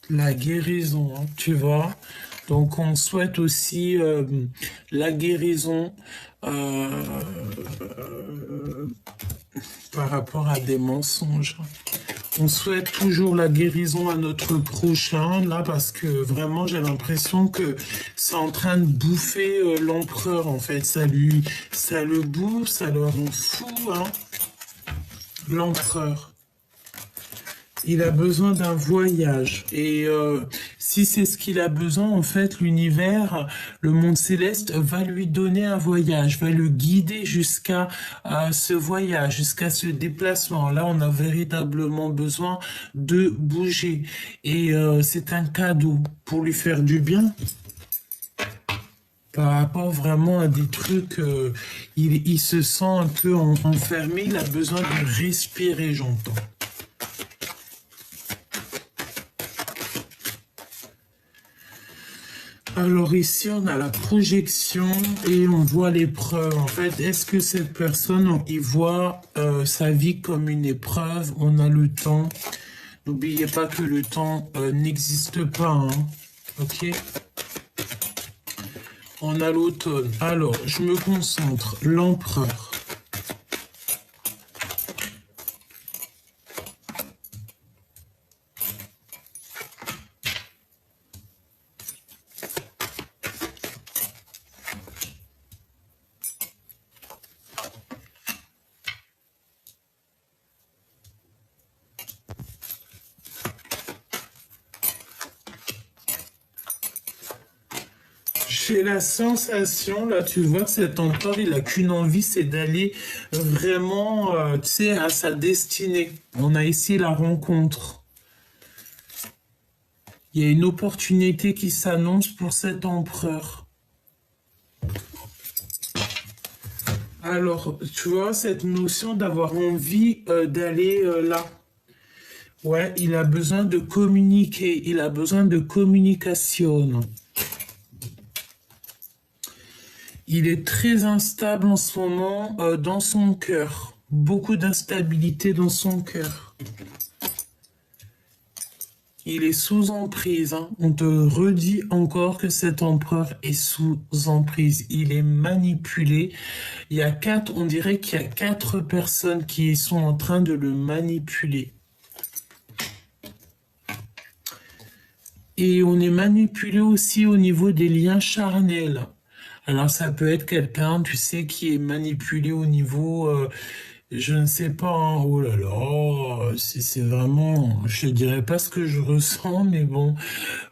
La guérison, hein, tu vois. Donc on souhaite aussi la guérison par rapport à des mensonges. On souhaite toujours la guérison à notre prochain, là, parce que vraiment, j'ai l'impression que c'est en train de bouffer l'empereur, en fait. Ça le bouffe, ça le rend fou, hein. L'empereur. Il a besoin d'un voyage. Et si c'est ce qu'il a besoin, en fait, l'univers, le monde céleste va lui donner un voyage, va le guider jusqu'à ce voyage, jusqu'à ce déplacement. Là, on a véritablement besoin de bouger. Et c'est un cadeau pour lui faire du bien. par rapport vraiment à des trucs, il se sent un peu enfermé, il a besoin de respirer, j'entends. Alors ici, on a la projection et on voit l'épreuve. En fait, est-ce que cette personne, il voit sa vie comme une épreuve? On a le temps. N'oubliez pas que le temps n'existe pas, hein. Ok? On a l'automne. Alors, je me concentre. L'empereur. J'ai la sensation, là, tu vois, cet empereur, il a qu'une envie, c'est d'aller vraiment, tu sais, à sa destinée. On a ici la rencontre. Il y a une opportunité qui s'annonce pour cet empereur. Alors, tu vois, cette notion d'avoir envie d'aller là. Ouais, il a besoin de communiquer, il a besoin de communication. Il est très instable en ce moment dans son cœur. Beaucoup d'instabilité dans son cœur. Il est sous emprise, hein. On te redit encore que cet empereur est sous emprise. Il est manipulé. Il y a on dirait qu'il y a 4 personnes qui sont en train de le manipuler. Et on est manipulé aussi au niveau des liens charnels. Alors ça peut être quelqu'un, tu sais, qui est manipulé au niveau, je ne sais pas, hein. Oh là là, c'est vraiment, je ne dirais pas ce que je ressens, mais bon,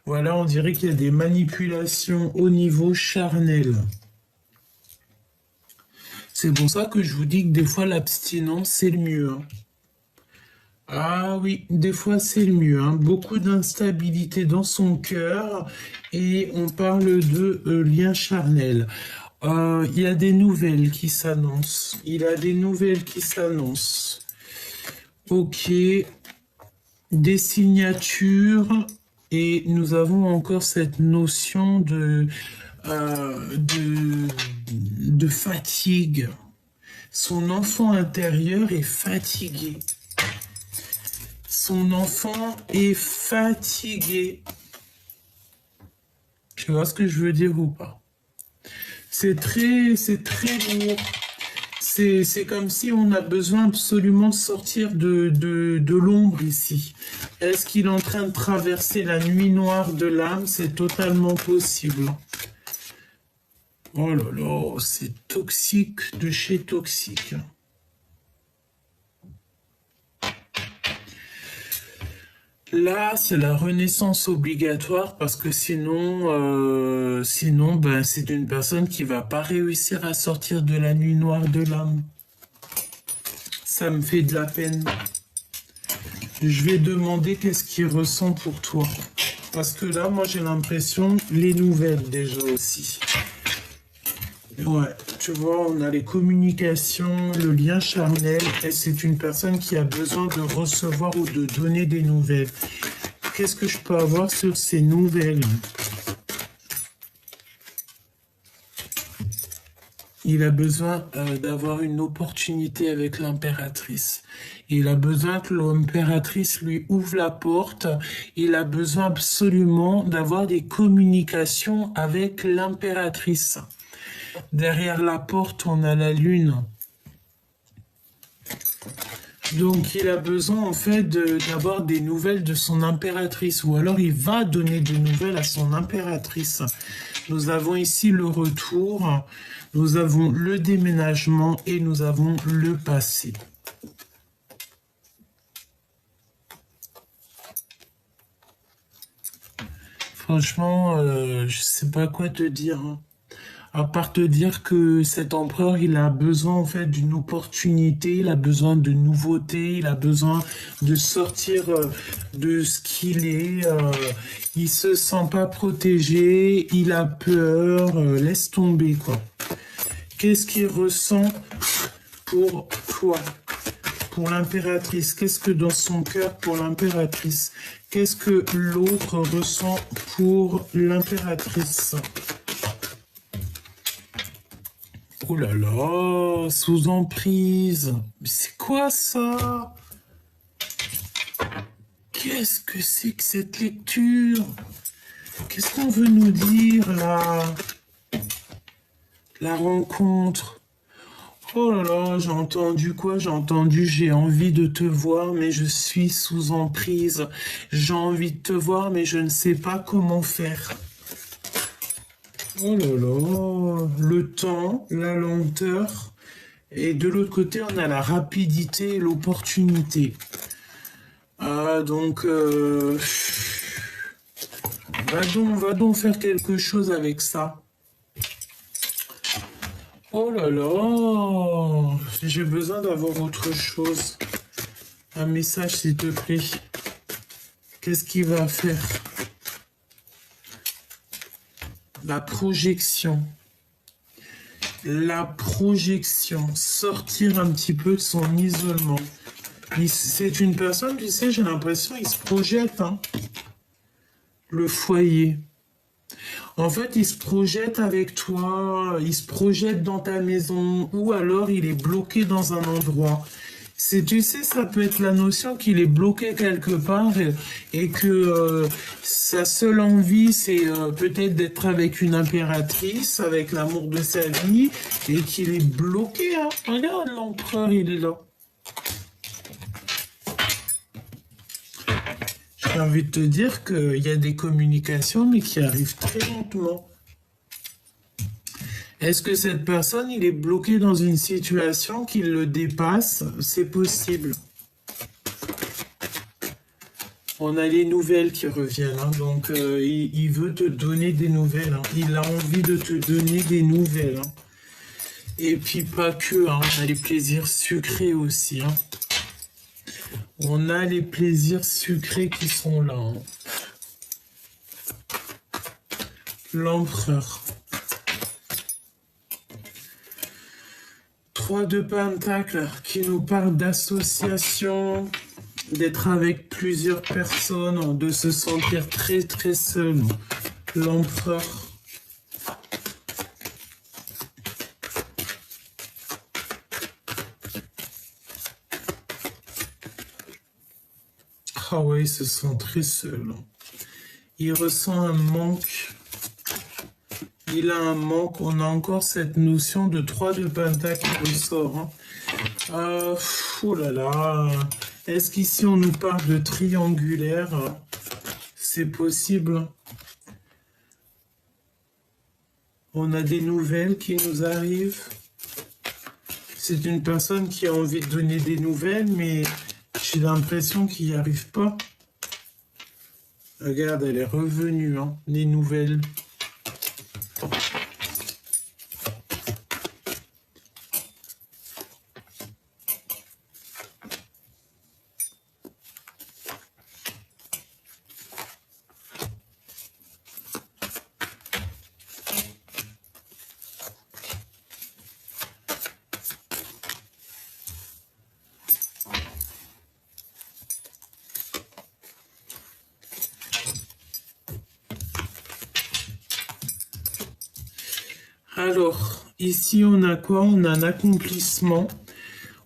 voilà, on dirait qu'il y a des manipulations au niveau charnel. C'est pour ça que je vous dis que des fois l'abstinence c'est le mieux, hein. Ah oui, des fois c'est le mieux, hein. Beaucoup d'instabilité dans son cœur et on parle de lien charnel. Il y a des nouvelles qui s'annoncent. Il a des nouvelles qui s'annoncent. Ok, des signatures et nous avons encore cette notion euh, de, de fatigue. Son enfant intérieur est fatigué. Son enfant est fatigué. Tu vois ce que je veux dire ou pas? C'est très lourd. C'est comme si on a besoin absolument de sortir de l'ombre ici. Est-ce qu'il est en train de traverser la nuit noire de l'âme? C'est totalement possible. Oh là là, c'est toxique de chez toxique. Là, c'est la renaissance obligatoire parce que sinon, ben, c'est une personne qui va pas réussir à sortir de la nuit noire de l'âme. Ça me fait de la peine. Je vais demander qu'est-ce qu'il ressent pour toi. Parce que là, moi, j'ai l'impression, les nouvelles déjà aussi. Ouais, tu vois, on a les communications, le lien charnel, et c'est une personne qui a besoin de recevoir ou de donner des nouvelles. Qu'est-ce que je peux avoir sur ces nouvelles? Il a besoin d'avoir une opportunité avec l'impératrice. Il a besoin que l'impératrice lui ouvre la porte. Il a besoin absolument d'avoir des communications avec l'impératrice. Derrière la porte, on a la lune. Donc, il a besoin, en fait, d'avoir des nouvelles de son impératrice. Ou alors, il va donner des nouvelles à son impératrice. Nous avons ici le retour. Nous avons le déménagement et nous avons le passé. Franchement, je sais pas quoi te dire, hein. À part te dire que cet empereur, il a besoin en fait d'une opportunité, il a besoin de nouveautés, il a besoin de sortir de ce qu'il est. Il se sent pas protégé, il a peur, laisse tomber quoi. Qu'est-ce qu'il ressent pour toi, pour l'impératrice? Qu'est-ce que dans son cœur pour l'impératrice? Qu'est-ce que l'autre ressent pour l'impératrice? Oh là là, sous emprise. Mais c'est quoi ça? Qu'est-ce que c'est que cette lecture? Qu'est-ce qu'on veut nous dire là? La rencontre. Oh là là, j'ai entendu quoi? J'ai entendu j'ai envie de te voir, mais je suis sous emprise. J'ai envie de te voir, mais je ne sais pas comment faire. Oh là là, le temps, la lenteur, et de l'autre côté, on a la rapidité et l'opportunité. Donc, va donc faire quelque chose avec ça. Oh là là, j'ai besoin d'avoir autre chose. Un message, s'il te plaît. Qu'est-ce qu'il va faire? La projection. La projection. Sortir un petit peu de son isolement. C'est une personne, tu sais, j'ai l'impression, il se projette. Hein. Le foyer. En fait, il se projette avec toi, il se projette dans ta maison, ou alors il est bloqué dans un endroit. Tu sais, ça peut être la notion qu'il est bloqué quelque part et que sa seule envie, c'est peut-être d'être avec une impératrice, avec l'amour de sa vie, et qu'il est bloqué. Hein. Regarde, l'empereur, il est là. J'ai envie de te dire qu'il y a des communications, mais qui arrivent très lentement. Est-ce que cette personne, il est bloqué dans une situation qui le dépasse? C'est possible. On a les nouvelles qui reviennent, hein, donc il veut te donner des nouvelles. Hein. Il a envie de te donner des nouvelles. Hein. Et puis pas que, hein, on a les plaisirs sucrés aussi. Hein. On a les plaisirs sucrés qui sont là. Hein. L'empereur. 3 de Pentacles qui nous parle d'association, d'être avec plusieurs personnes, de se sentir très très seul. L'empereur. Ah ouais, il se sent très seul. Il ressent un manque. Il a un manque. On a encore cette notion de 3 de Pentacle qui ressort. Hein. Oh là là. Est-ce qu'ici on nous parle de triangulaire? C'est possible. On a des nouvelles qui nous arrivent. C'est une personne qui a envie de donner des nouvelles, mais j'ai l'impression qu'il n'y arrive pas. Regarde, elle est revenue, hein, les nouvelles. Alors, ici, on a quoi? On a un accomplissement.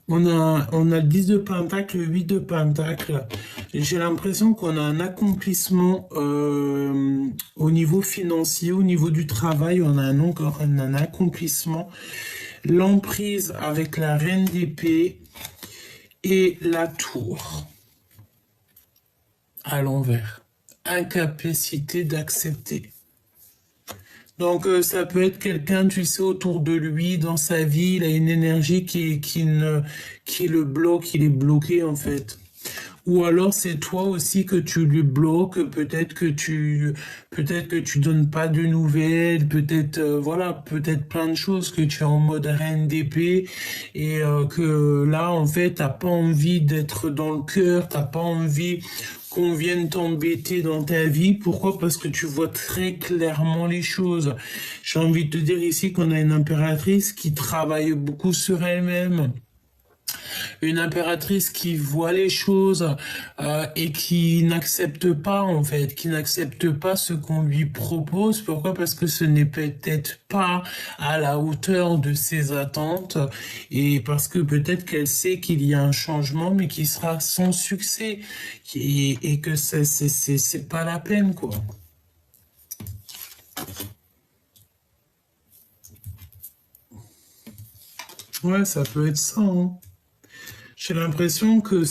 On a le 10 de Pentacle, le 8 de Pentacle. J'ai l'impression qu'on a un accomplissement au niveau financier, au niveau du travail. On a encore un accomplissement. L'emprise avec la reine d'épée et la tour à l'envers. Incapacité d'accepter. Donc ça peut être quelqu'un, tu sais, autour de lui, dans sa vie, il a une énergie qui le bloque, il est bloqué en fait. Ou alors c'est toi aussi que tu lui bloques, peut-être que tu donnes pas de nouvelles, peut-être, voilà, peut-être plein de choses que tu es en mode reine d'épée et que là, en fait, t'as pas envie d'être dans le cœur, t'as pas envie qu'on vienne t'embêter dans ta vie. Pourquoi? Parce que tu vois très clairement les choses. J'ai envie de te dire ici qu'on a une impératrice qui travaille beaucoup sur elle-même, une impératrice qui voit les choses et qui n'accepte pas en fait, qui n'accepte pas ce qu'on lui propose. Pourquoi? Parce que ce n'est peut-être pas à la hauteur de ses attentes et parce que peut-être qu'elle sait qu'il y a un changement mais qui sera sans succès et que c'est pas la peine quoi. Ouais, ça peut être ça, hein. J'ai l'impression que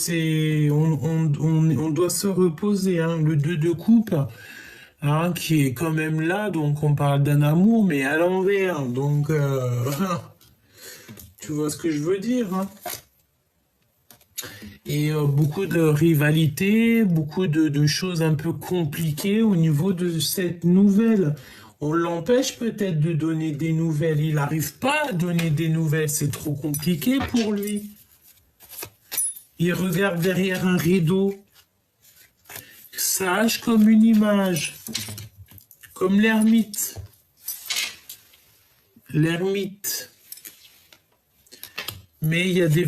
on doit se reposer, hein. Le 2 de coupe, hein, qui est quand même là, donc on parle d'un amour, mais à l'envers. Donc, tu vois ce que je veux dire, hein. Et beaucoup de rivalité, beaucoup de choses un peu compliquées au niveau de cette nouvelle. On l'empêche peut-être de donner des nouvelles. Il n'arrive pas à donner des nouvelles, c'est trop compliqué pour lui. Il regarde derrière un rideau, sage comme une image, comme l'ermite. L'ermite. Mais il y a des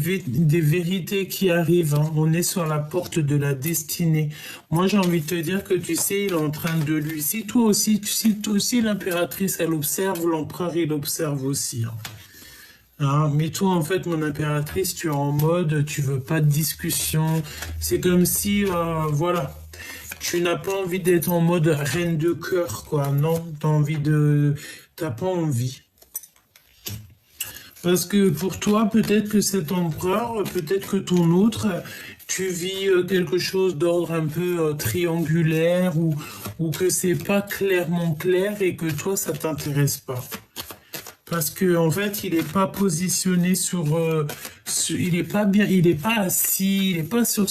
vérités qui arrivent, hein. On est sur la porte de la destinée. Moi, j'ai envie de te dire que tu sais, il est en train de lui. Si toi aussi l'impératrice, elle observe, l'empereur, il observe aussi, hein. Ah, mais toi, en fait, mon impératrice, tu es en mode, tu veux pas de discussion. C'est comme si, voilà, tu n'as pas envie d'être en mode reine de cœur, quoi. Non, t'as pas envie. Parce que pour toi, peut-être que cet empereur, peut-être que ton autre, tu vis quelque chose d'ordre un peu triangulaire ou que c'est pas clairement clair et que toi, ça t'intéresse pas. Parce que en fait, il n'est pas positionné il est pas bien, il est pas assis, il est pas sur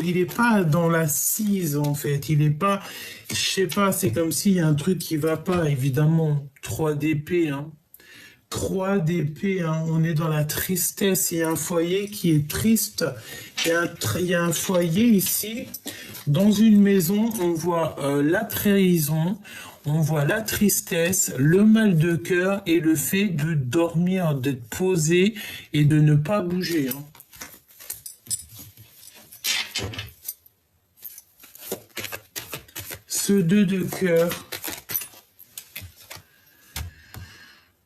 il est pas dans l'assise en fait. Il est pas, je sais pas, c'est comme s'il y a un truc qui va pas, évidemment. 3 d'épée, hein. 3 d'épée, hein. On est dans la tristesse. Il y a un foyer qui est triste. Il y a un foyer ici. Dans une maison, on voit la trahison, on voit la tristesse, le mal de cœur et le fait de dormir, d'être posé et de ne pas bouger, hein. Ce 2 de cœur,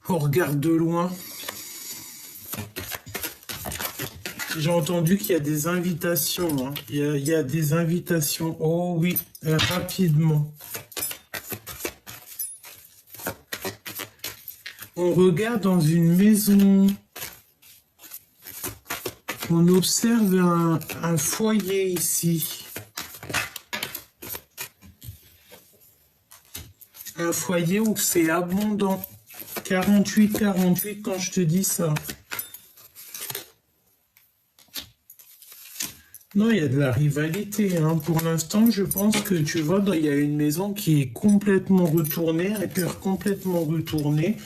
on regarde de loin. J'ai entendu qu'il y a des invitations, hein. Il y a des invitations. Oh oui, rapidement. On regarde dans une maison. On observe un foyer ici. Un foyer où c'est abondant. 48 quand je te dis ça. Non, il y a de la rivalité, hein. Pour l'instant, je pense que tu vois, il y a une maison qui est complètement retournée, un cœur complètement retourné.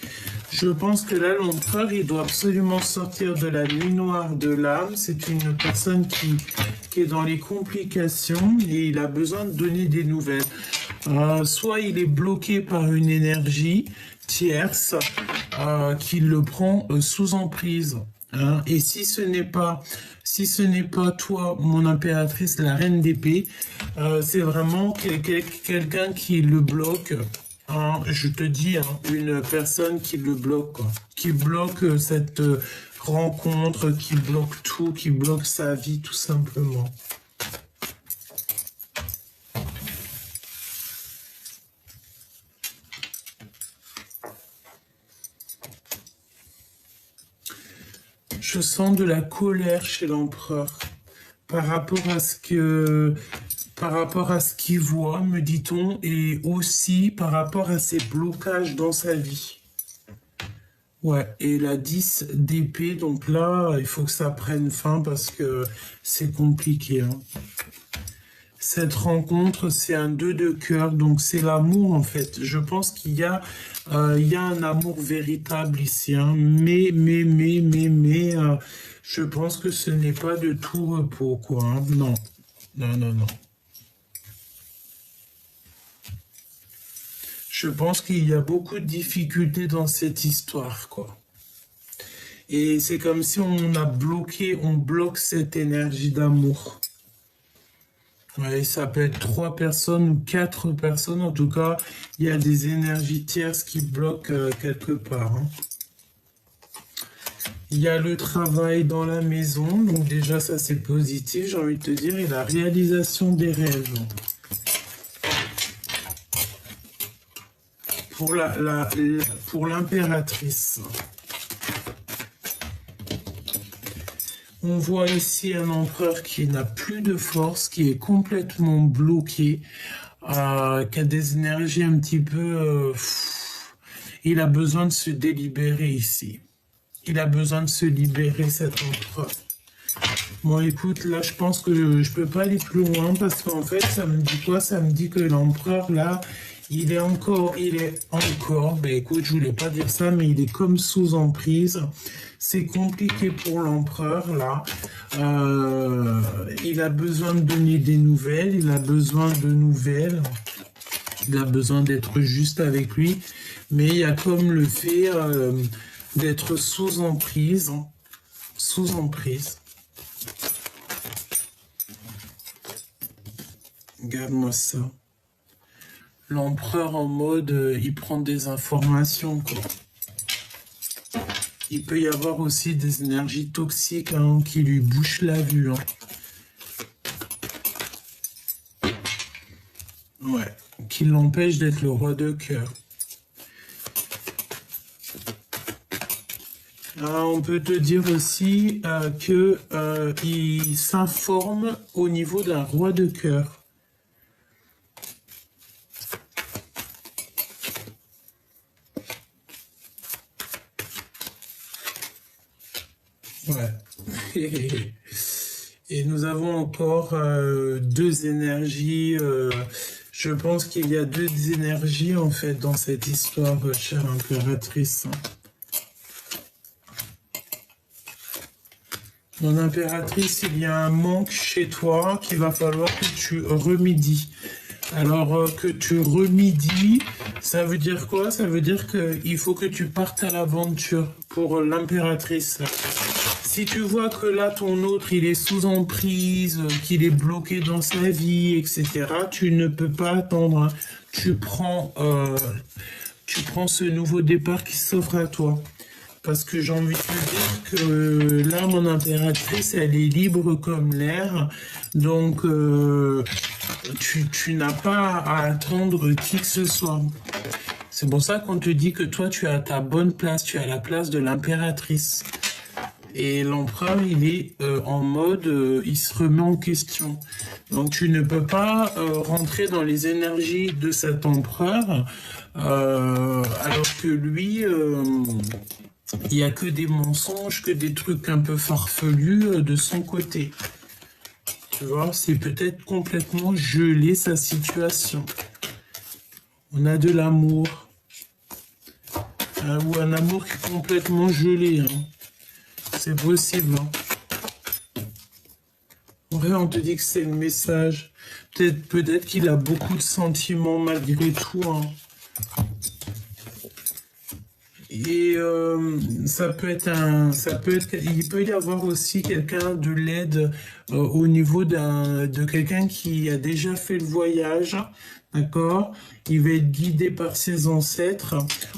Je pense que là, l'empereur, il doit absolument sortir de la nuit noire de l'âme. C'est une personne qui est dans les complications et il a besoin de donner des nouvelles. Soit il est bloqué par une énergie tierce qui le prend sous emprise, hein. Et si ce n'est pas toi, mon impératrice, la reine d'épée, c'est vraiment quelqu'un qui le bloque, hein. Je te dis, hein, une personne qui le bloque, quoi. Qui bloque cette rencontre, qui bloque tout, qui bloque sa vie, tout simplement. Je sens de la colère chez l'empereur par rapport à ce qu'il voit, me dit-on, et aussi par rapport à ses blocages dans sa vie. Ouais, et la 10 d'épée, donc là, il faut que ça prenne fin parce que c'est compliqué, hein. Cette rencontre, c'est un 2 de cœur, donc c'est l'amour en fait. Je pense qu'il y a un amour véritable ici, hein. Mais, je pense que ce n'est pas de tout repos, quoi, hein. Non, non, non, non. Je pense qu'il y a beaucoup de difficultés dans cette histoire, quoi. Et c'est comme si on a bloqué, on bloque cette énergie d'amour. Ouais, ça peut être 3 personnes ou 4 personnes. En tout cas, il y a des énergies tierces qui bloquent quelque part, hein. Il y a le travail dans la maison. Donc déjà, ça c'est positif, j'ai envie de te dire. Et la réalisation des rêves. Pour pour l'impératrice. On voit ici un empereur qui n'a plus de force, qui est complètement bloqué, qui a des énergies un petit peu... il a besoin de se délibérer ici. Il a besoin de se libérer, cet empereur. Bon, écoute, là, je pense que je peux pas aller plus loin parce qu'en fait, ça me dit quoi? Ça me dit que l'empereur, là, ben écoute, je voulais pas dire ça, mais il est comme sous emprise. C'est compliqué pour l'empereur, là. Il a besoin de donner des nouvelles, il a besoin de nouvelles, il a besoin d'être juste avec lui, mais il y a comme le fait d'être sous emprise, hein. Sous emprise. Regarde-moi ça. L'empereur en mode, il prend des informations, quoi. Il peut y avoir aussi des énergies toxiques, hein, qui lui bouchent la vue, hein. Ouais, qui l'empêchent d'être le roi de cœur. On peut te dire aussi qu'il s'informe au niveau d'un roi de cœur. Ouais. Et nous avons encore 2 énergies. Je pense qu'il y a 2 énergies en fait dans cette histoire, chère impératrice. Mon impératrice, il y a un manque chez toi qu'il va falloir que tu remédies. Alors que tu remédies, ça veut dire quoi? Ça veut dire qu'il faut que tu partes à l'aventure pour l'impératrice. Si tu vois que là, ton autre, il est sous emprise, qu'il est bloqué dans sa vie, etc., tu ne peux pas attendre, hein. Tu prends ce nouveau départ qui s'offre à toi. Parce que j'ai envie de te dire que là, mon impératrice, elle est libre comme l'air. Donc, tu n'as pas à attendre qui que ce soit. C'est pour ça qu'on te dit que toi, tu as ta bonne place. Tu as la place de l'impératrice. Et l'empereur, il est en mode, il se remet en question. Donc tu ne peux pas rentrer dans les énergies de cet empereur, alors que lui, il n'y a que des mensonges, que des trucs un peu farfelus de son côté. Tu vois, c'est peut-être complètement gelé sa situation. On a de l'amour. Ou un amour qui est complètement gelé, hein. C'est possible, hein. En vrai, on te dit que c'est le message. Peut-être qu'il a beaucoup de sentiments malgré tout, hein. Et il peut y avoir aussi quelqu'un de l'aide au niveau de quelqu'un qui a déjà fait le voyage, d'accord? Il va être guidé par ses ancêtres.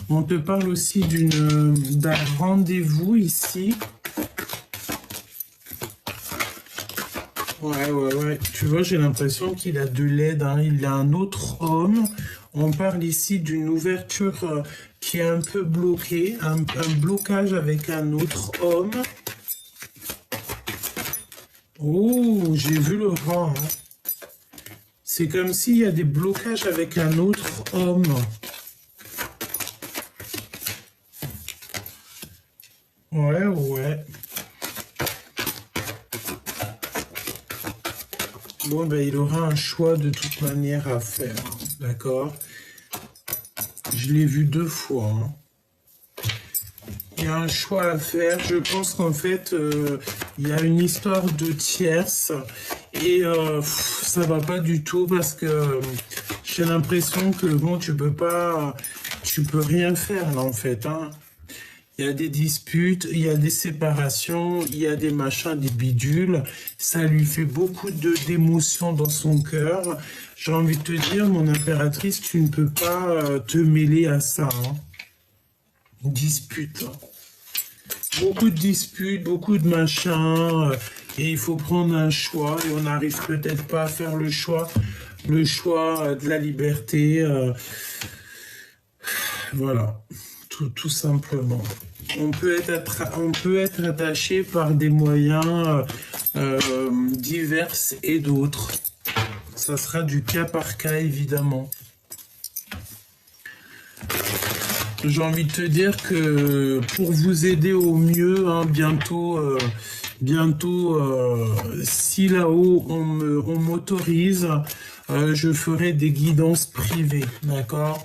On te parle aussi d'un rendez-vous ici. Ouais. Tu vois, j'ai l'impression qu'il a de l'aide, hein. Il a un autre homme. On parle ici d'une ouverture qui est un peu bloquée, un blocage avec un autre homme. Oh, j'ai vu le rang, hein. C'est comme s'il y a des blocages avec un autre homme. Ouais, ouais. Bon, ben, il aura un choix de toute manière à faire, hein, d'accord? Je l'ai vu 2 fois, hein. Il y a un choix à faire. Je pense qu'en fait, il y a une histoire de tierce et ça va pas du tout parce que j'ai l'impression que bon, tu peux rien faire là en fait, hein. Il y a des disputes, il y a des séparations, il y a des machins, des bidules. Ça lui fait beaucoup d'émotions dans son cœur. J'ai envie de te dire, mon impératrice, tu ne peux pas te mêler à ça, hein. Dispute, hein. Beaucoup de disputes, beaucoup de machins, et il faut prendre un choix, et on n'arrive peut-être pas à faire le choix de la liberté, voilà, tout simplement. On peut être attaché par des moyens divers et d'autres. Ça sera du cas par cas, évidemment. J'ai envie de te dire que pour vous aider au mieux, hein, bientôt, si là-haut on m'autorise, je ferai des guidances privées, d'accord?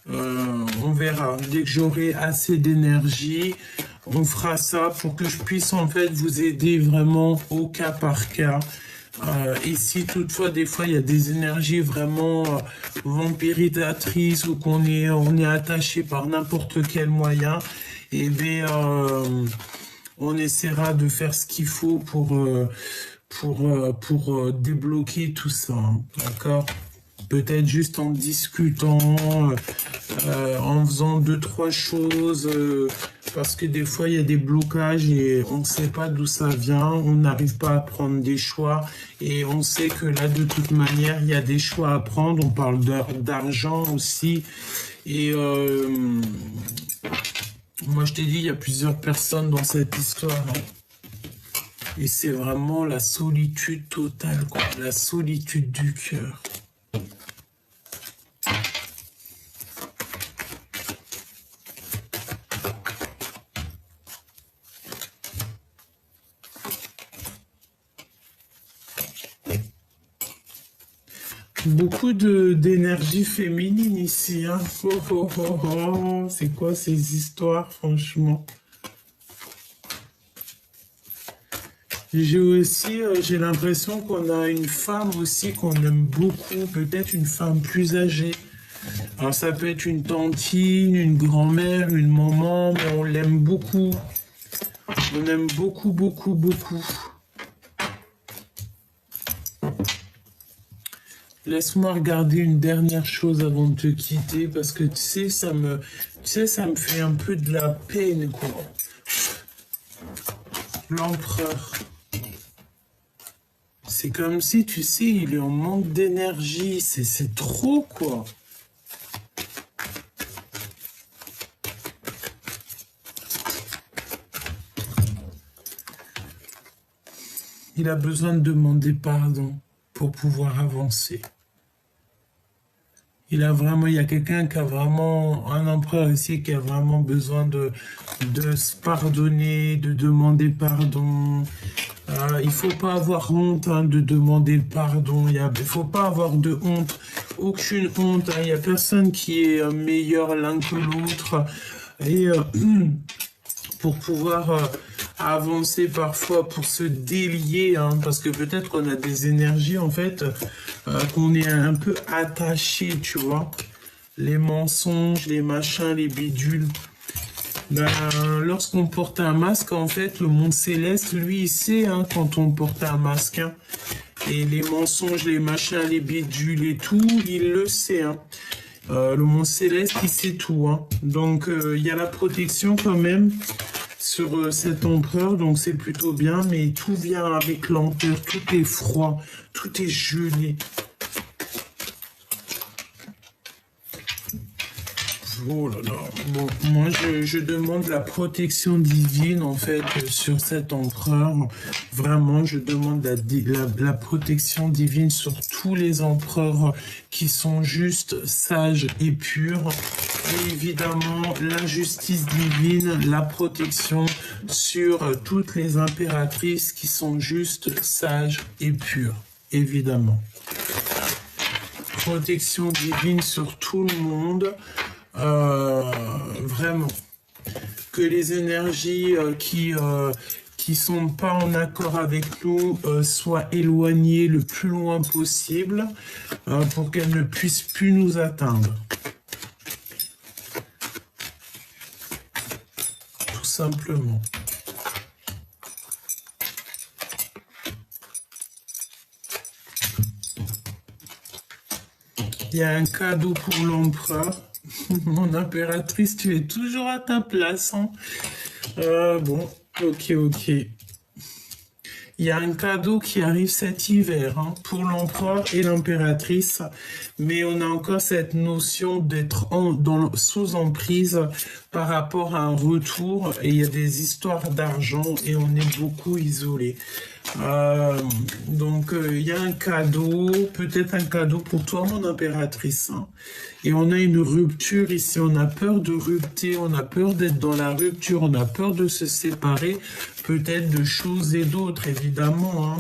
On verra. Dès que j'aurai assez d'énergie, on fera ça pour que je puisse en fait vous aider vraiment au cas par cas. Et si toutefois des fois il y a des énergies vraiment vampirisatrices ou on est attaché par n'importe quel moyen, et bien on essaiera de faire ce qu'il faut pour débloquer tout ça, hein, d'accord? Peut-être juste en discutant, en faisant 2, 3 choses, parce que des fois il y a des blocages et on ne sait pas d'où ça vient, on n'arrive pas à prendre des choix et on sait que là de toute manière il y a des choix à prendre, on parle d'argent aussi et moi je t'ai dit il y a plusieurs personnes dans cette histoire, hein. Et c'est vraiment la solitude totale, quoi, la solitude du cœur. Beaucoup d'énergie féminine ici, hein. Oh, oh, oh, oh. C'est quoi ces histoires, franchement? J'ai aussi, j'ai l'impression qu'on a une femme aussi qu'on aime beaucoup, peut-être une femme plus âgée. Alors ça peut être une tantine, une grand-mère, une maman, mais on l'aime beaucoup. On aime beaucoup, beaucoup, beaucoup. Laisse-moi regarder une dernière chose avant de te quitter parce que ça me fait un peu de la peine, quoi. L'empereur. C'est comme si, tu sais, il est en manque d'énergie. C'est trop, quoi. Il a besoin de demander pardon pour pouvoir avancer. Il y a quelqu'un qui a vraiment, un empereur ici qui a vraiment besoin de se pardonner, de demander pardon. Il faut pas avoir honte, hein, de demander pardon. Il faut pas avoir de honte, aucune honte, hein. Il y a personne qui est meilleur l'un que l'autre. Et pour pouvoir avancer parfois, pour se délier, hein, parce que peut-être qu'on a des énergies en fait, qu'on est un peu attaché, tu vois. Les mensonges, les machins, les bidules. Ben, lorsqu'on porte un masque, en fait, le monde céleste, lui, il sait, hein, quand on porte un masque, hein. Et les mensonges, les machins, les bidules et tout, il le sait, hein. Le monde céleste, il sait tout, hein. Donc, il y a la protection quand même sur cet empereur, donc c'est plutôt bien, mais tout vient avec lenteur, tout est froid, tout est gelé. Oh là là. Bon, moi je demande la protection divine en fait sur cet empereur. Vraiment, je demande la protection divine sur tous les empereurs qui sont juste sages et purs. Et évidemment, la justice divine, la protection sur toutes les impératrices qui sont juste sages et pures. Évidemment. Protection divine sur tout le monde. Vraiment. Que les énergies qui sont pas en accord avec nous soient éloignées le plus loin possible pour qu'elles ne puissent plus nous atteindre. Tout simplement. Il y a un cadeau pour l'empereur. Mon impératrice, tu es toujours à ta place. Hein. Bon, ok. Il y a un cadeau qui arrive cet hiver hein, pour l'empereur et l'impératrice, mais on a encore cette notion d'être sous emprise par rapport à un retour et il y a des histoires d'argent et on est beaucoup isolé. Donc il y a un cadeau, peut-être un cadeau pour toi mon impératrice. Hein. Et on a une rupture ici, on a peur de rupter, on a peur d'être dans la rupture, on a peur de se séparer, peut-être de choses et d'autres évidemment. Hein.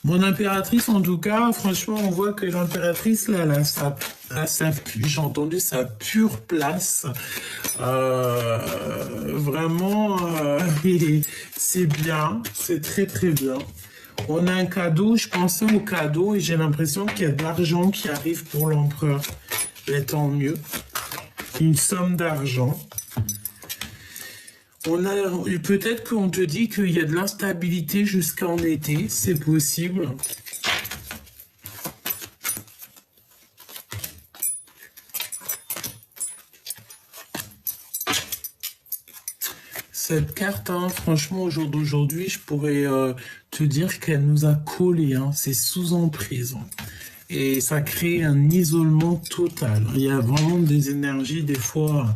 Mon impératrice en tout cas, franchement on voit que l'impératrice là, j'ai entendu sa pure place. Vraiment, c'est bien, c'est très bien. On a un cadeau, je pensais au cadeau et j'ai l'impression qu'il y a de l'argent qui arrive pour l'empereur. Mais tant mieux. Une somme d'argent. Peut-être qu'on te dit qu'il y a de l'instabilité jusqu'en été, c'est possible. Cette carte, hein, franchement, au jour d'aujourd'hui, je pourrais te dire qu'elle nous a collés. Hein, c'est sous emprise. Et ça crée un isolement total. Il y a vraiment des énergies, des fois.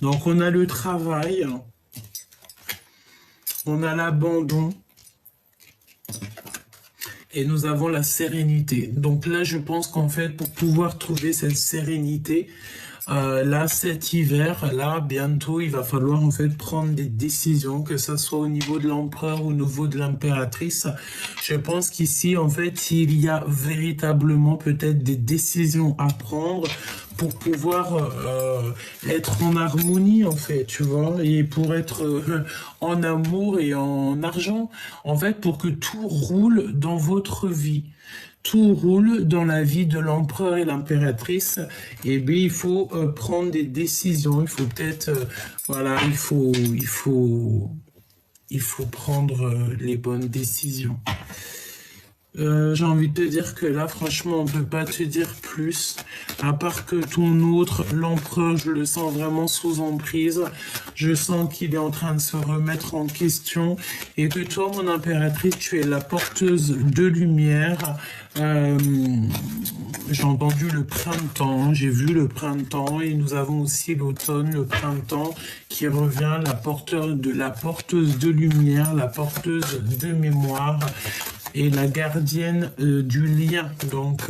Donc, on a le travail. On a l'abandon. Et nous avons la sérénité. Donc là, je pense qu'en fait, pour pouvoir trouver cette sérénité, là, cet hiver, là, bientôt, il va falloir en fait prendre des décisions, que ce soit au niveau de l'empereur ou au niveau de l'impératrice. Je pense qu'ici, en fait, il y a véritablement peut-être des décisions à prendre pour pouvoir être en harmonie, en fait, tu vois, et pour être en amour et en argent, en fait, pour que tout roule dans votre vie. Tout roule dans la vie de l'empereur et l'impératrice, et bien il faut prendre des décisions, il faut peut-être, voilà, il faut prendre les bonnes décisions. J'ai envie de te dire que là, franchement, on ne peut pas te dire plus, à part que ton autre, l'empereur, je le sens vraiment sous emprise. Je sens qu'il est en train de se remettre en question et que toi, mon impératrice, tu es la porteuse de lumière. J'ai entendu le printemps, j'ai vu le printemps et nous avons aussi l'automne, le printemps qui revient, la porteuse de lumière, la porteuse de mémoire. Et la gardienne du lien. Donc,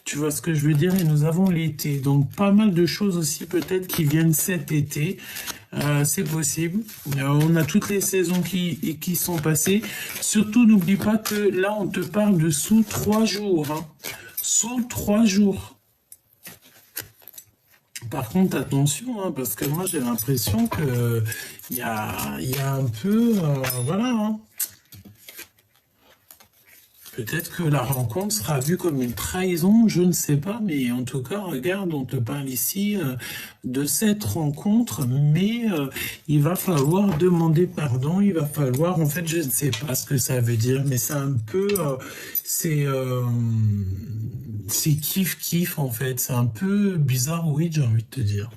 tu vois ce que je veux dire. Et nous avons l'été. Donc, pas mal de choses aussi peut-être qui viennent cet été. C'est possible. On a toutes les saisons qui sont passées. Surtout, n'oublie pas que là, on te parle de sous 3 jours. Hein. Sous 3 jours. Par contre, attention, hein, parce que moi, j'ai l'impression que il y a un peu... voilà, hein. Peut-être que la rencontre sera vue comme une trahison, je ne sais pas, mais en tout cas, regarde, on te parle ici de cette rencontre, mais il va falloir demander pardon, il va falloir, en fait, je ne sais pas ce que ça veut dire, mais c'est un peu, c'est kiff-kiff, en fait, c'est un peu bizarre, oui, j'ai envie de te dire.